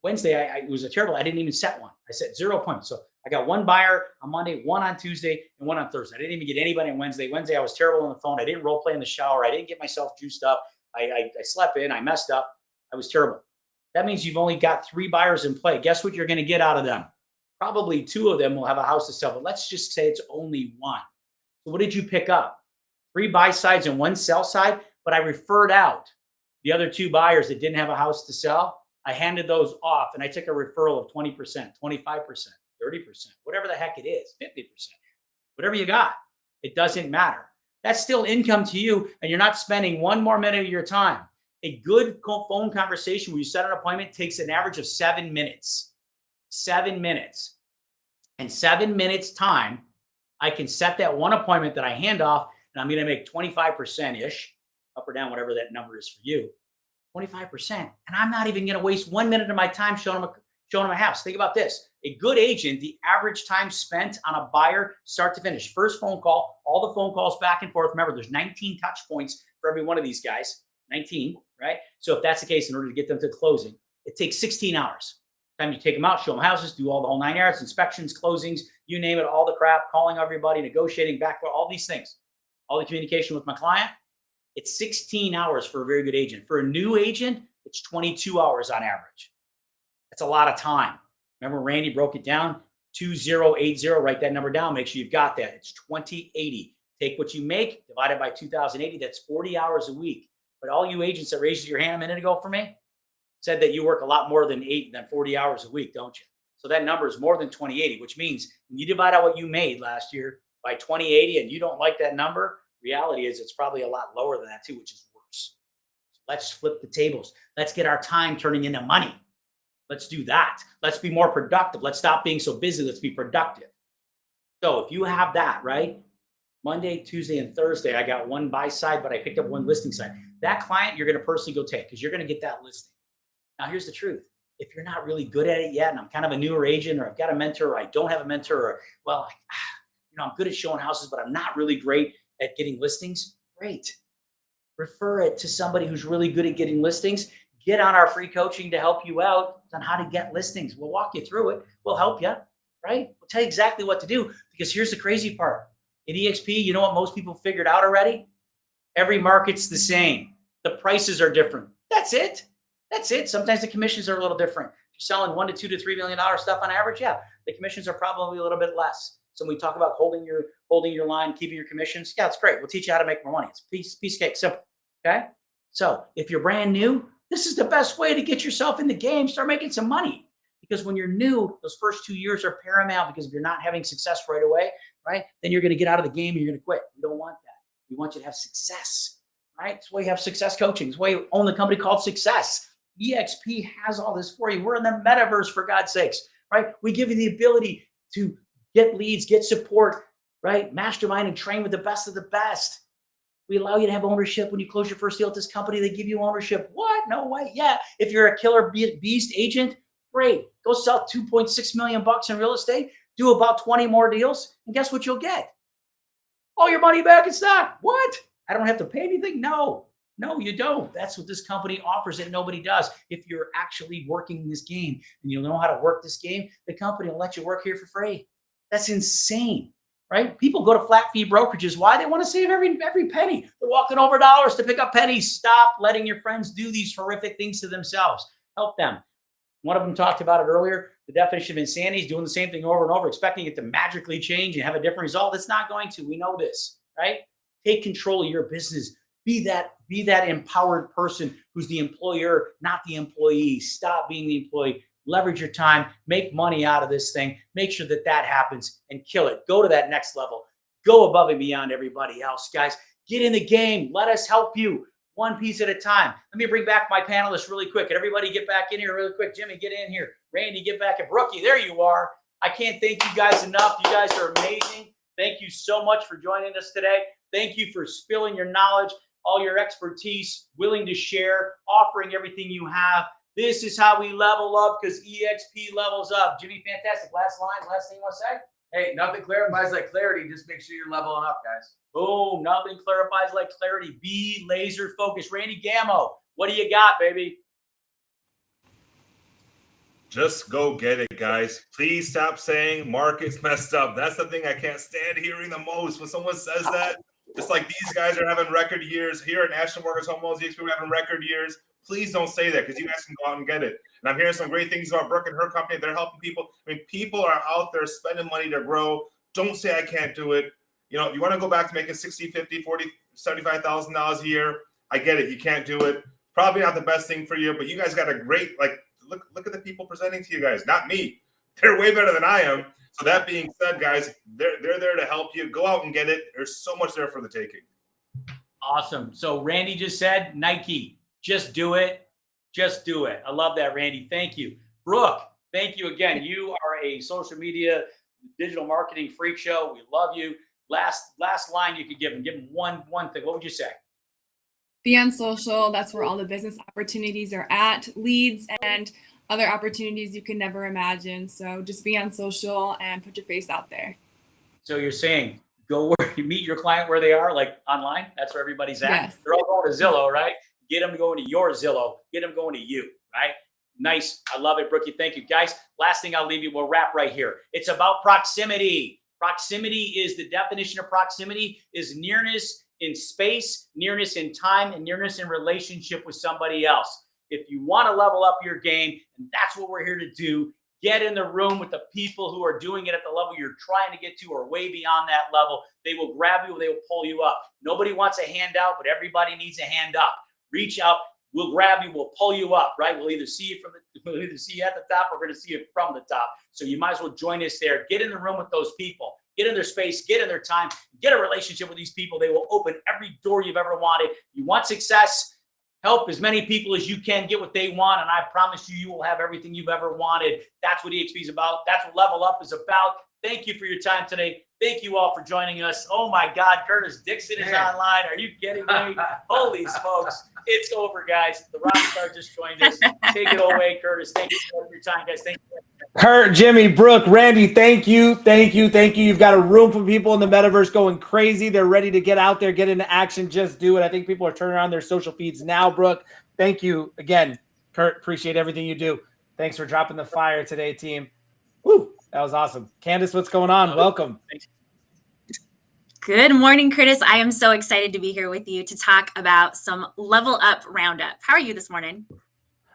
Wednesday, it was a terrible. I didn't even set one. I set 0 appointments. So I got one buyer on Monday, one on Tuesday, and one on Thursday. I didn't even get anybody on Wednesday. Wednesday, I was terrible on the phone. I didn't role play in the shower. I didn't get myself juiced up. I slept in. I messed up. I was terrible. That means you've only got 3 buyers in play. Guess what you're going to get out of them? Probably 2 of them will have a house to sell, but let's just say it's only 1. So what did you pick up? 3 buy sides and 1 sell side, but I referred out the other 2 buyers that didn't have a house to sell. I handed those off and I took a referral of 20%, 25%, 30%, whatever the heck it is, 50%, whatever you got. It doesn't matter. That's still income to you, and you're not spending 1 more minute of your time. A good phone conversation where you set an appointment takes an average of 7 minutes. 7 minutes. And 7 minutes time, I can set that 1 appointment that I hand off, and I'm going to make 25%-ish, up or down, whatever that number is for you. 25%. And I'm not even going to waste 1 minute of my time showing them a house. Think about this. A good agent, the average time spent on a buyer, start to finish, first phone call, all the phone calls back and forth. Remember, there's 19 touch points for every one of these guys. 19, right? So if that's the case, in order to get them to closing, it takes 16 hours. Time you take them out, show them houses, do all the whole 9 yards, inspections, closings, you name it, all the crap, calling everybody, negotiating, back, all these things, all the communication with my client. It's 16 hours for a very good agent. For a new agent, it's 22 hours on average. That's a lot of time. Remember, Randy broke it down, 2080. Write that number down. Make sure you've got that. It's 2080. Take what you make, divide it by 2080. That's 40 hours a week. But all you agents that raised your hand a minute ago for me said that you work a lot more than 40 hours a week, don't you? So that number is more than 2080, which means when you divide out what you made last year by 2080 and you don't like that number, reality is it's probably a lot lower than that too, which is worse. So let's flip the tables. Let's get our time turning into money. Let's do that. Let's be more productive. Let's stop being so busy. Let's be productive. So if you have that, right? Monday, Tuesday, and Thursday, I got 1 buy side, but I picked up 1 listing side. That client, you're going to personally go take because you're going to get that listing. Now, here's the truth. If you're not really good at it yet, and I'm kind of a newer agent, or I've got a mentor, or I don't have a mentor, or, well, I'm good at showing houses, but I'm not really great at getting listings, great. Refer it to somebody who's really good at getting listings. Get on our free coaching to help you out on how to get listings. We'll walk you through it. We'll help you, right? We'll tell you exactly what to do, because here's the crazy part. At EXP, you know what most people figured out already? Every market's the same. The prices are different. That's it. That's it. Sometimes the commissions are a little different. If you're selling $1 to $2 to $3 million stuff on average, yeah, the commissions are probably a little bit less. So when we talk about holding your line, keeping your commissions, yeah, it's great. We'll teach you how to make more money. It's piece cake, simple. Okay. So if you're brand new, this is the best way to get yourself in the game. Start making some money, because when you're new, those first 2 years are paramount, because if you're not having success right away, right, then you're going to get out of the game and you're going to quit. We don't want that. We want you to have success, right? That's why you have success coaching. That's why you own the company called Success. EXP has all this for you. We're in the metaverse, for God's sakes, right? We give you the ability to get leads, get support, right? Mastermind and train with the best of the best. We allow you to have ownership. When you close your first deal at this company, they give you ownership. What? No way. Yeah. If you're a killer beast agent, great. Go sell $2.6 million in real estate, do about 20 more deals, and guess what you'll get? All your money back in stock. What? I don't have to pay anything? No, you don't. That's what this company offers that nobody does. If you're actually working this game and you know how to work this game, the company will let you work here for free. That's insane, right? People go to flat fee brokerages. Why? They want to save every penny. They're walking over dollars to pick up pennies. Stop letting your friends do these horrific things to themselves. Help them. One of them talked about it earlier. The definition of insanity is doing the same thing over and over, expecting it to magically change and have a different result. It's not going to. We know this, right? Take control of your business. Be that empowered person who's the employer, not the employee. Stop being the employee. Leverage your time. Make money out of this thing. Make sure that happens and kill it. Go to that next level. Go above and beyond everybody else, guys. Get in the game. Let us help you. One piece at a time. Let me bring back my panelists really quick. And everybody get back in here really quick. Jimmy, get in here. Randy, get back. And Brookie, there you are. I can't thank you guys enough. You guys are amazing. Thank you so much for joining us today. Thank you for spilling your knowledge, all your expertise, willing to share, offering everything you have. This is how we level up, because EXP levels up. Jimmy, fantastic. Last thing you want to say? Hey, nothing clarifies like clarity. Just make sure you're leveling up, guys. Oh, nothing clarifies like clarity. Be laser focused. Randy Gammo, what do you got, baby? Just go get it, guys. Please stop saying market's messed up. That's the thing I can't stand hearing the most. When someone says that, it's like these guys are having record years. Here at National Workers Home Loans, we're having record years. Please don't say that, because you guys can go out and get it. And I'm hearing some great things about Brooke and her company. They're helping people. I mean, people are out there spending money to grow. Don't say I can't do it. You know, if you want to go back to making $60, $50, $40, $75,000 a year, I get it. You can't do it. Probably not the best thing for you, but you guys got a great, look at the people presenting to you guys, not me. They're way better than I am. So that being said, guys, they're there to help you. Go out and get it. There's so much there for the taking. Awesome. So Randy just said, Nike, just do it. Just do it. I love that, Randy. Thank you. Brooke, thank you again. You are a social media digital marketing freak show. We love you. Last line you could give them. Give them one thing. What would you say? Be on social. That's where all the business opportunities are at, leads and other opportunities you can never imagine. So just be on social and put your face out there. So you're saying go where you meet your client where they are, like online? That's where everybody's at. Yes. They're all going to Zillow, right? Get them going to your Zillow. Get them going to you, right? Nice. I love it, Brookie. Thank you. Guys, last thing I'll leave you, we'll wrap right here. It's about proximity. Proximity is the definition of proximity is nearness in space, nearness in time, and nearness in relationship with somebody else. If you want to level up your game, and that's what we're here to do, get in the room with the people who are doing it at the level you're trying to get to or way beyond that level. They will grab you, they will pull you up. Nobody wants a handout, but everybody needs a hand up. Reach out, we'll grab you, we'll pull you up, right? We'll either see you at the top or we're going to see you from the top. So you might as well join us there. Get in the room with those people. Get in their space, get in their time, get a relationship with these people. They will open every door you've ever wanted. You want success? Help as many people as you can get what they want, and I promise you, you will have everything you've ever wanted. That's what EXP is about. That's what Level Up is about. Thank you for your time today. Thank you all for joining us. Oh my God, Curtis Dixon is online. Are you kidding me? Holy smokes. It's over, guys. The rock star just joined us. Take it away, Curtis. Thank you for your time, guys. Thank you. Kurt, Jimmy, Brooke, Randy, thank you. You've got a room for people in the metaverse going crazy. They're ready to get out there, get into action. Just do it. I think people are turning on their social feeds now. Brooke, thank you again. Kurt, appreciate everything you do. Thanks for dropping the fire today, team. Woo, that was awesome. Candice, what's going on? Welcome. Good morning, Curtis. I am so excited to be here with you to talk about some Level Up Roundup. How are you this morning?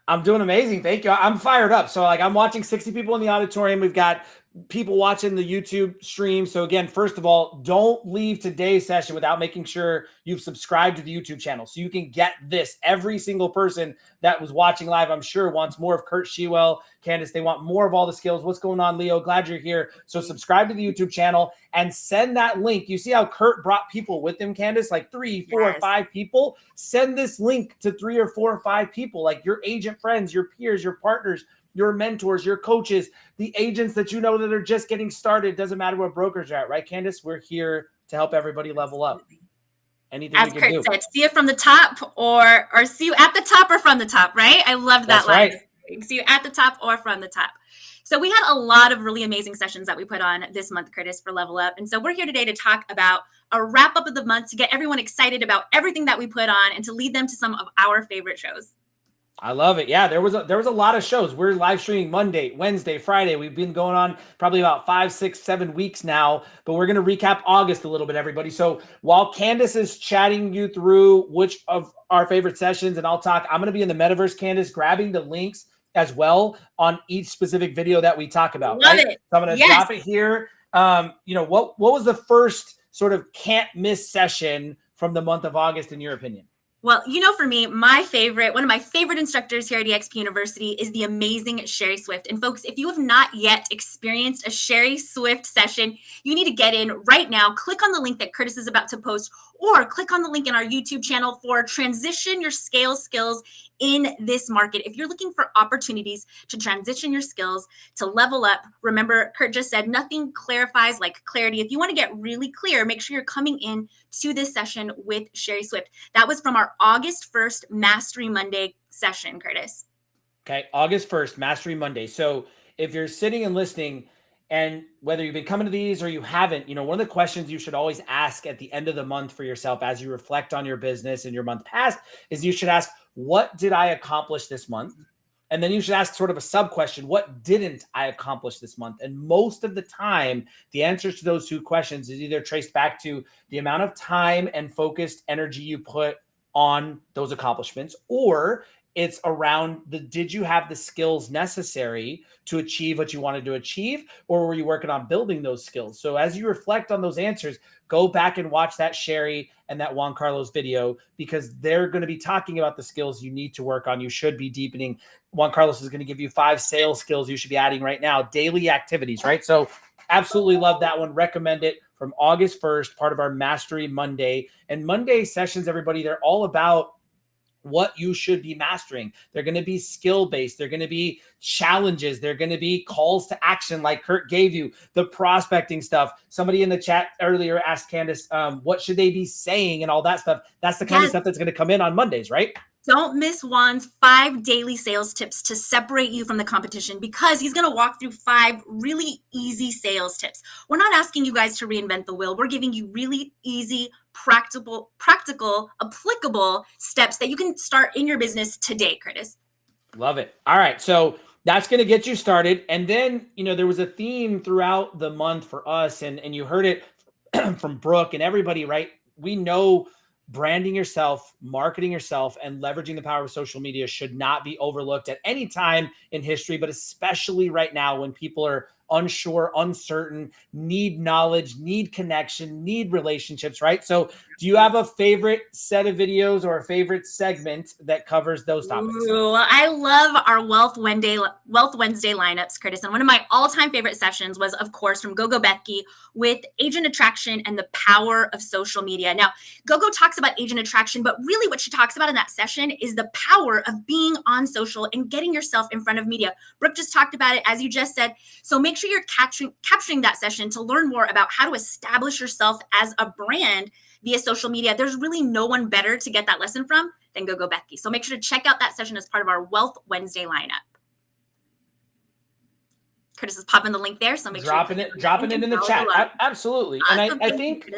I'm doing amazing. Thank you. I'm fired up. So I'm watching 60 people in the auditorium. We've got people watching the YouTube stream. So again, first of all, don't leave today's session without making sure you've subscribed to the YouTube channel so you can get this. Every single person that was watching live, I'm sure, wants more of Kurt, Shewell, Candice. They want more of all the skills. What's going on, Leo? Glad you're here. So subscribe to the YouTube channel and send that link. You see how Kurt brought people with him, Candice? Like 3, 4, 5 people. Send this link to 3 or 4 or 5 people, like your agent friends, your peers, your partners, your mentors, your coaches, the agents that you know that are just getting started. Doesn't matter what brokers are at, right, Candice? We're here to help everybody level up. Anything as we can Kurt do. said, see it from the top or see you at the top or from the top, right? I loved that line. Right. See you at the top or from the top. So we had a lot of really amazing sessions that we put on this month, Curtis, for Level Up. And so we're here today to talk about a wrap up of the month to get everyone excited about everything that we put on and to lead them to some of our favorite shows. I love it. Yeah, there was a lot of shows. We're live streaming Monday, Wednesday, Friday. We've been going on probably about 5, 6, 7 weeks now, but we're going to recap August a little bit, everybody. So while Candice is chatting you through which of our favorite sessions, and I'm going to be in the metaverse, Candice, grabbing the links as well on each specific video that we talk about. Love right? it. So I'm going to drop it here. What was the first sort of can't miss session from the month of August in your opinion? Well, for me, one of my favorite instructors here at EXP University is the amazing Sherry Swift. And folks, if you have not yet experienced a Sherry Swift session, you need to get in right now. Click on the link that Curtis is about to post, or click on the link in our YouTube channel for Transition Your Scale Skills in this market. If you're looking for opportunities to transition your skills, to level up, remember, Kurt just said, nothing clarifies like clarity. If you want to get really clear, make sure you're coming in to this session with Sherry Swift. That was from our August 1st Mastery Monday session, Curtis. Okay, August 1st, Mastery Monday. So if you're sitting and listening, and whether you've been coming to these or you haven't, one of the questions you should always ask at the end of the month for yourself as you reflect on your business and your month past is you should ask, what did I accomplish this month? And then you should ask sort of a sub question. What didn't I accomplish this month? And most of the time, the answers to those two questions is either traced back to the amount of time and focused energy you put on those accomplishments, or it's around did you have the skills necessary to achieve what you wanted to achieve, or were you working on building those skills? So as you reflect on those answers, go back and watch that Sherry and that Juan Carlos video, because they're going to be talking about the skills you need to work on. You should be deepening. Juan Carlos is going to give you 5 sales skills you should be adding right now, daily activities, right? So absolutely love that one. Recommend it, from August 1st, part of our Mastery Monday. And Monday sessions, everybody, they're all about what you should be mastering. They're going to be skill-based. They're going to be challenges. They're going to be calls to action like Kurt gave you, the prospecting stuff. Somebody in the chat earlier asked Candice, what should they be saying and all that stuff. That's the kind of stuff that's going to come in on Mondays, right? Don't miss Juan's 5 daily sales tips to separate you from the competition, because he's going to walk through 5 really easy sales tips. We're not asking you guys to reinvent the wheel. We're giving you really easy, practical, applicable steps that you can start in your business today, Kirtus. Love it. All right. So that's going to get you started. And then, there was a theme throughout the month for us, and you heard it from Brooke and everybody, right? We know branding yourself, marketing yourself, and leveraging the power of social media should not be overlooked at any time in history, but especially right now when people are unsure, uncertain, need knowledge, need connection, need relationships, right? So do you have a favorite set of videos or a favorite segment that covers those topics? Ooh, I love our Wealth Wednesday lineups, Kirtus. And one of my all-time favorite sessions was, of course, from Gogo Becky with agent attraction and the power of social media. Now, Gogo talks about agent attraction, but really what she talks about in that session is the power of being on social and getting yourself in front of media. Brooke just talked about it, as you just said. So make sure you're capturing that session to learn more about how to establish yourself as a brand via social media. There's really no one better to get that lesson from than Gogo Becky. So make sure to check out that session as part of our Wealth Wednesday lineup. Kirtus is popping the link there, so make dropping sure it in the chat. Absolutely. Awesome. And I think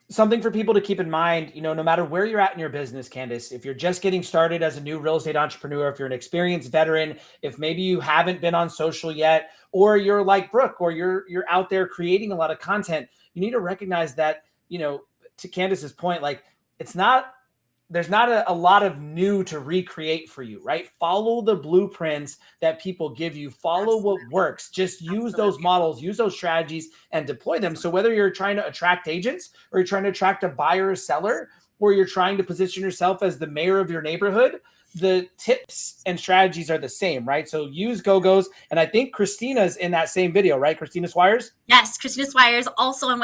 something for people to keep in mind, no matter where you're at in your business, Candice, if you're just getting started as a new real estate entrepreneur, if you're an experienced veteran, if maybe you haven't been on social yet, or you're like Brooke, or you're out there creating a lot of content, you need to recognize that, to Candice's point, like there's not a lot of new to recreate for you, right? Follow the blueprints that people give you. Follow what works. Just use those models, use those strategies, and deploy them. So whether you're trying to attract agents, or you're trying to attract a buyer or seller, or you're trying to position yourself as the mayor of your neighborhood, the tips and strategies are the same, right? So use Gogo's. And I think Christina's in that same video, right? Christina Swires? Yes, Christina Swires also on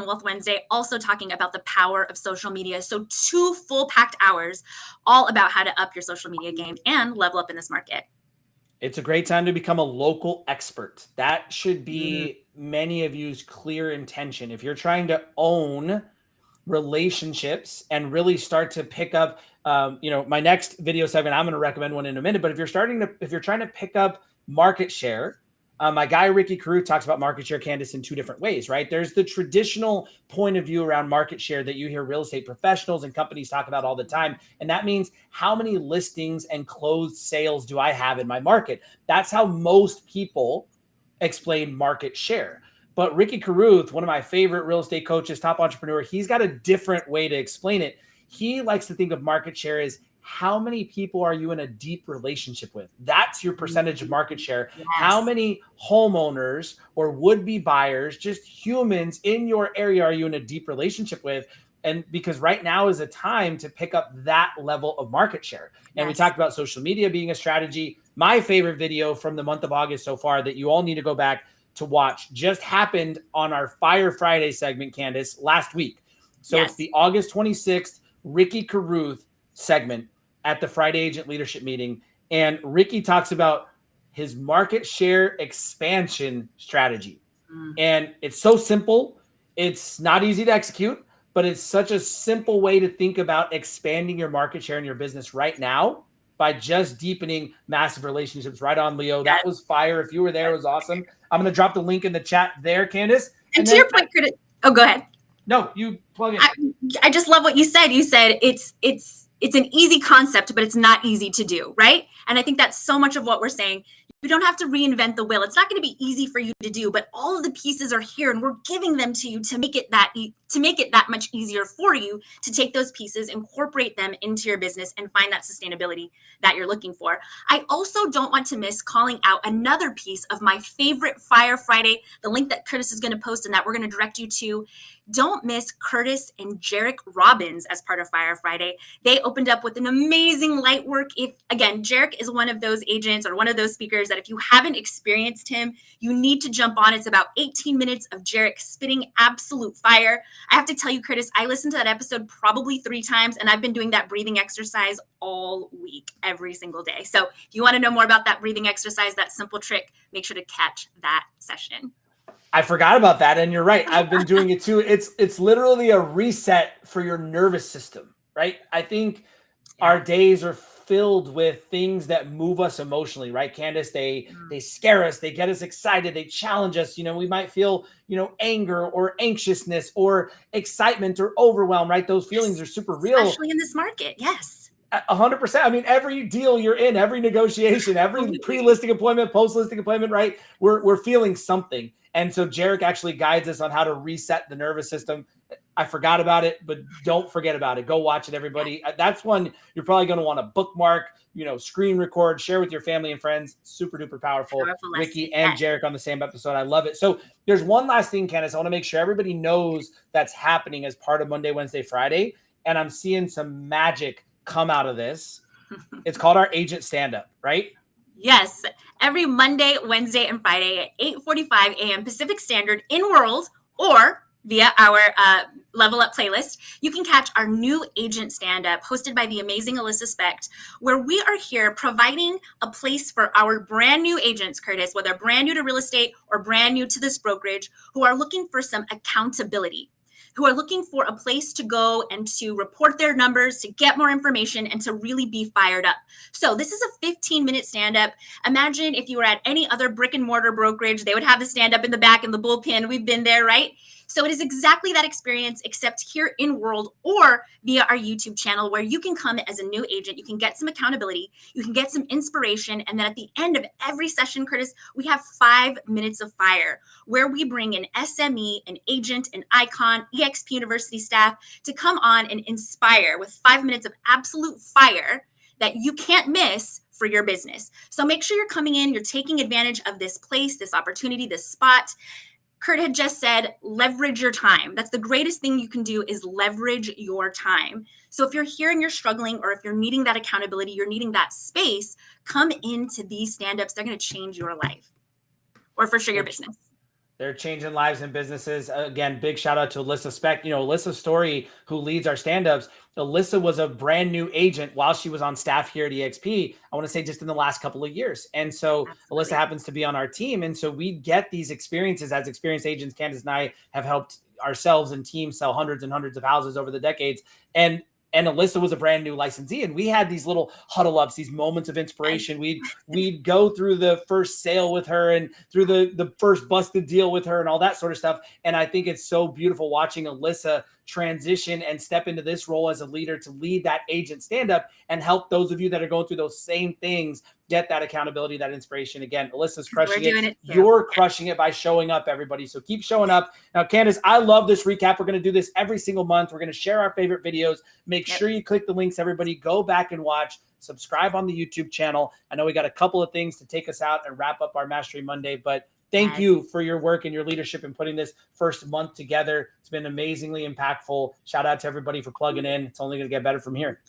Wealth Wednesday, also talking about the power of social media. So 2 full-packed hours all about how to up your social media game and level up in this market. It's a great time to become a local expert. That should be many of you's clear intention. If you're trying to own relationships and really start to pick up, my next video segment, I'm going to recommend one in a minute, but if you're trying to pick up market share, my guy, Ricky Caruth, talks about market share, Candice, in 2 different ways, right? There's the traditional point of view around market share that you hear real estate professionals and companies talk about all the time. And that means, how many listings and closed sales do I have in my market? That's how most people explain market share. But Ricky Caruth, one of my favorite real estate coaches, top entrepreneur, he's got a different way to explain it. He likes to think of market share as, how many people are you in a deep relationship with? That's your percentage of market share. Yes. How many homeowners or would-be buyers, just humans in your area, are you in a deep relationship with? And because right now is a time to pick up that level of market share. And we talked about social media being a strategy. My favorite video from the month of August so far that you all need to go back to watch just happened on our Fire Friday segment, Candice, last week. So it's the August 26th Ricky Caruth segment at the Friday Agent Leadership Meeting. And Ricky talks about his market share expansion strategy. And it's so simple. It's not easy to execute, but it's such a simple way to think about expanding your market share in your business right now by just deepening massive relationships. Right on, Leo. That was fire. If you were there, it was awesome. I'm going to drop the link in the chat there, Candice. And to your point, Kirtus. Oh, go ahead. No, you plug in. I just love what you said. You said it's an easy concept, but it's not easy to do, right? And I think that's so much of what we're saying. You don't have to reinvent the wheel. It's not going to be easy for you to do, but all of the pieces are here, and we're giving them to you to make it that much easier for you to take those pieces, incorporate them into your business, and find that sustainability that you're looking for. I also don't want to miss calling out another piece of my favorite Fire Friday, the link that Kirtus is going to post and that we're going to direct you to. Don't miss Kirtus and Jarek Robbins as part of Fire Friday. They opened up with an amazing light work. Jarek is one of those agents or one of those speakers that if you haven't experienced him, you need to jump on. It's about 18 minutes of Jarek spitting absolute fire. I have to tell you, Kirtus, I listened to that episode probably 3 times, and I've been doing that breathing exercise all week, every single day. So if you want to know more about that breathing exercise, that simple trick, make sure to catch that session. I forgot about that, and you're right. I've been doing it too. It's literally a reset for your nervous system, right? I think our days are filled with things that move us emotionally, right, Candice? They scare us, they get us excited, they challenge us. We might feel, anger or anxiousness or excitement or overwhelm, right? Those feelings are super real. Especially in this market, yes. 100%. I mean, every deal you're in, every negotiation, every pre-listing appointment, post-listing appointment, right? We're feeling something. And so Jarek actually guides us on how to reset the nervous system. I forgot about it, but don't forget about it. Go watch it, everybody. That's one you're probably going to want to bookmark, screen record, share with your family and friends. Super duper powerful. Ricky and Jarek on the same episode. I love it. So there's one last thing, Candice. I want to make sure everybody knows that's happening as part of Monday, Wednesday, Friday. And I'm seeing some magic come out of this. It's called our agent stand-up, right? Yes, every Monday, Wednesday, and Friday at 8:45 a.m. Pacific Standard in World or via our Level Up playlist, you can catch our new agent stand-up hosted by the amazing Alyssa Specht, where we are here providing a place for our brand new agents, Kirtus, whether brand new to real estate or brand new to this brokerage, who are looking for some accountability, who are looking for a place to go and to report their numbers, to get more information, and to really be fired up. So this is a 15-minute stand-up. Imagine if you were at any other brick and mortar brokerage, they would have the stand-up in the back in the bullpen. We've been there, right? So it is exactly that experience, except here in World or via our YouTube channel, where you can come as a new agent. You can get some accountability. You can get some inspiration. And then at the end of every session, Kirtus, we have 5 minutes of fire, where we bring an SME, an agent, an icon, EXP University staff to come on and inspire with 5 minutes of absolute fire that you can't miss for your business. So make sure you're coming in, you're taking advantage of this place, this opportunity, this spot. Kurt had just said, leverage your time. That's the greatest thing you can do, is leverage your time. So if you're here and you're struggling, or if you're needing that accountability, you're needing that space, come into these stand-ups. They're going to change your life, or for sure your business. They're changing lives and businesses. Again, big shout out to Alyssa Specht. Alyssa Story, who leads our stand-ups. Alyssa was a brand new agent while she was on staff here at EXP. I want to say just in the last couple of years. And so Alyssa happens to be on our team. And so we get these experiences as experienced agents. Candice and I have helped ourselves and teams sell hundreds and hundreds of houses over the decades. And Alyssa was a brand new licensee, and we had these little huddle ups, these moments of inspiration. We'd go through the first sale with her and through the first busted deal with her and all that sort of stuff. And I think it's so beautiful watching Alyssa transition and step into this role as a leader to lead that agent stand-up and help those of you that are going through those same things get that accountability, that inspiration. Again, Alyssa's crushing it. You're crushing it by showing up, everybody. So keep showing up. Now, Candice, I love this recap. We're going to do this every single month. We're going to share our favorite videos. Make sure you click the links, everybody. Go back and watch. Subscribe on the YouTube channel. I know we got a couple of things to take us out and wrap up our Mastery Monday, but thank you for your work and your leadership in putting this first month together. It's been amazingly impactful. Shout out to everybody for plugging in. It's only going to get better from here.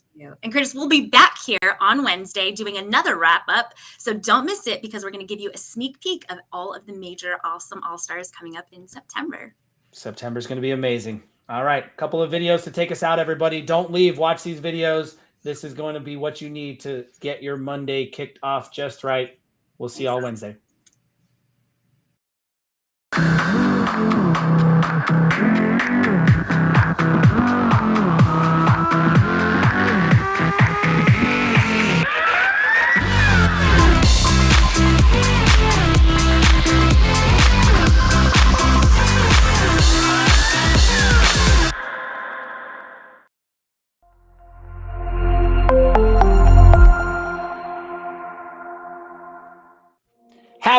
And Kirtus, we'll be back here on Wednesday doing another wrap up. So don't miss it, because we're going to give you a sneak peek of all of the major awesome all-stars coming up in September. September is going to be amazing. All right. A couple of videos to take us out, everybody. Don't leave. Watch these videos. This is going to be what you need to get your Monday kicked off just right. We'll see y'all Wednesday.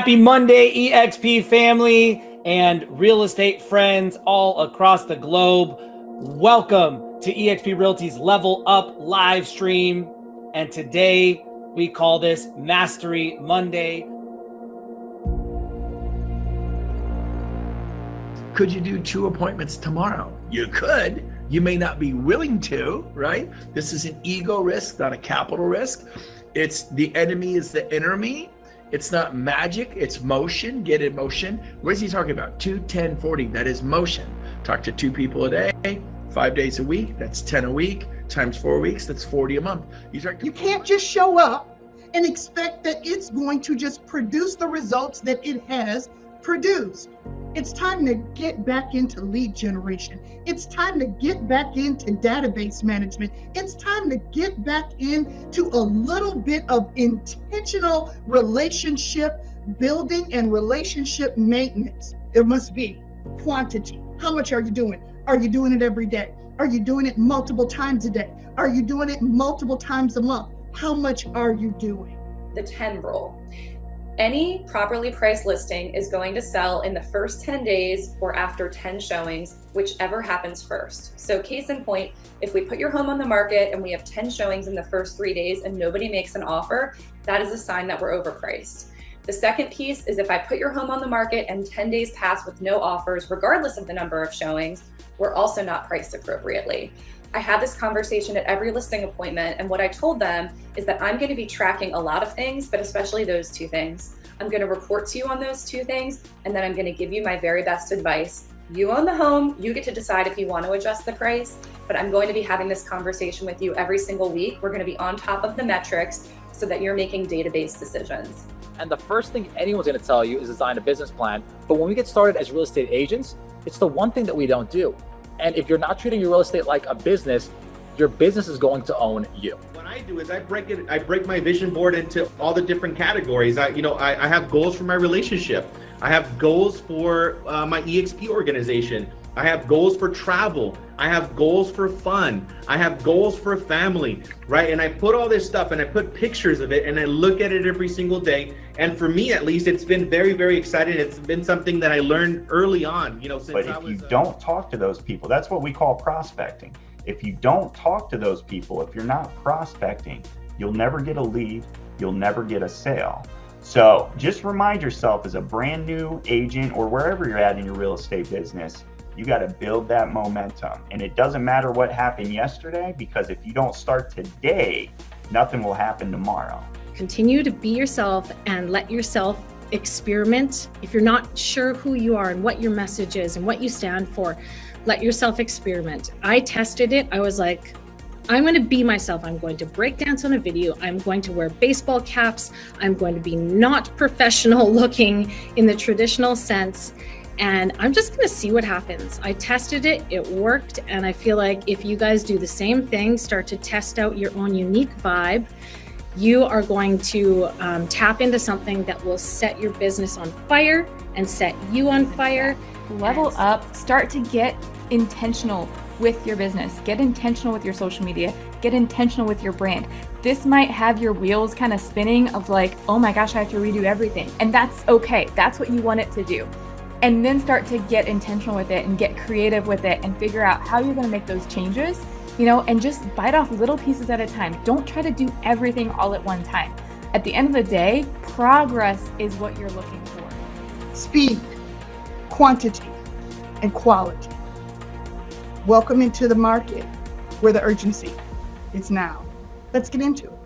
Happy Monday, EXP family and real estate friends all across the globe. Welcome to EXP Realty's Level Up live stream. And today we call this Mastery Monday. Could you do 2 appointments tomorrow? You could. You may not be willing to, right? This is an ego risk, not a capital risk. It's the enemy is the enemy. It's not magic, it's motion. Get in motion. What is he talking about? 2, 10, 40. That is motion. Talk to 2 people a day, 5 days a week. That's 10 a week. Times 4 weeks, that's 40 a month. You can't just show up and expect that it's going to just produce the results that it has produced. It's time to get back into lead generation. It's time to get back into database management. It's time to get back into a little bit of intentional relationship building and relationship maintenance. There must be quantity. How much are you doing? Are you doing it every day? Are you doing it multiple times a day? Are you doing it multiple times a month? How much are you doing? The 10 rule. Any properly priced listing is going to sell in the first 10 days or after 10 showings, whichever happens first. So case in point, if we put your home on the market and we have 10 showings in the first 3 days and nobody makes an offer, that is a sign that we're overpriced. The second piece is if I put your home on the market and 10 days pass with no offers, regardless of the number of showings, we're also not priced appropriately. I had this conversation at every listing appointment, and what I told them is that I'm going to be tracking a lot of things, but especially those 2 things. I'm going to report to you on those 2 things, and then I'm going to give you my very best advice. You own the home, you get to decide if you want to adjust the price, but I'm going to be having this conversation with you every single week. We're going to be on top of the metrics so that you're making database decisions. And the first thing anyone's going to tell you is design a business plan. But when we get started as real estate agents, it's the one thing that we don't do. And if you're not treating your real estate like a business, your business is going to own you. What I do is I break my vision board into all the different categories. I have goals for my relationship. I have goals for my EXP organization. I have goals for travel. I have goals for fun. I have goals for family, right? And I put all this stuff and I put pictures of it and I look at it every single day. And for me, at least, it's been very, very exciting. It's been something that I learned early on, since But if you don't talk to those people, that's what we call prospecting. If you don't talk to those people, if you're not prospecting, you'll never get a lead, you'll never get a sale. So just remind yourself as a brand new agent or wherever you're at in your real estate business, you got to build that momentum. And it doesn't matter what happened yesterday, because if you don't start today, nothing will happen tomorrow. Continue to be yourself and let yourself experiment. If you're not sure who you are and what your message is and what you stand for, let yourself experiment. I tested it. I was like, I'm going to be myself. I'm going to break dance on a video. I'm going to wear baseball caps. I'm going to be not professional looking in the traditional sense. And I'm just going to see what happens. I tested it, it worked. And I feel like if you guys do the same thing, start to test out your own unique vibe, you are going to tap into something that will set your business on fire and set you on fire. Level up, start to get intentional with your business. Get intentional with your social media. Get intentional with your brand. This might have your wheels kind of spinning of like, oh my gosh, I have to redo everything. And that's okay. That's what you want it to do. And then start to get intentional with it and get creative with it and figure out how you're going to make those changes, and just bite off little pieces at a time. Don't try to do everything all at one time. At the end of the day, progress is what you're looking for. Speed, quantity, and quality. Welcome into the market where the urgency is now. Let's get into it.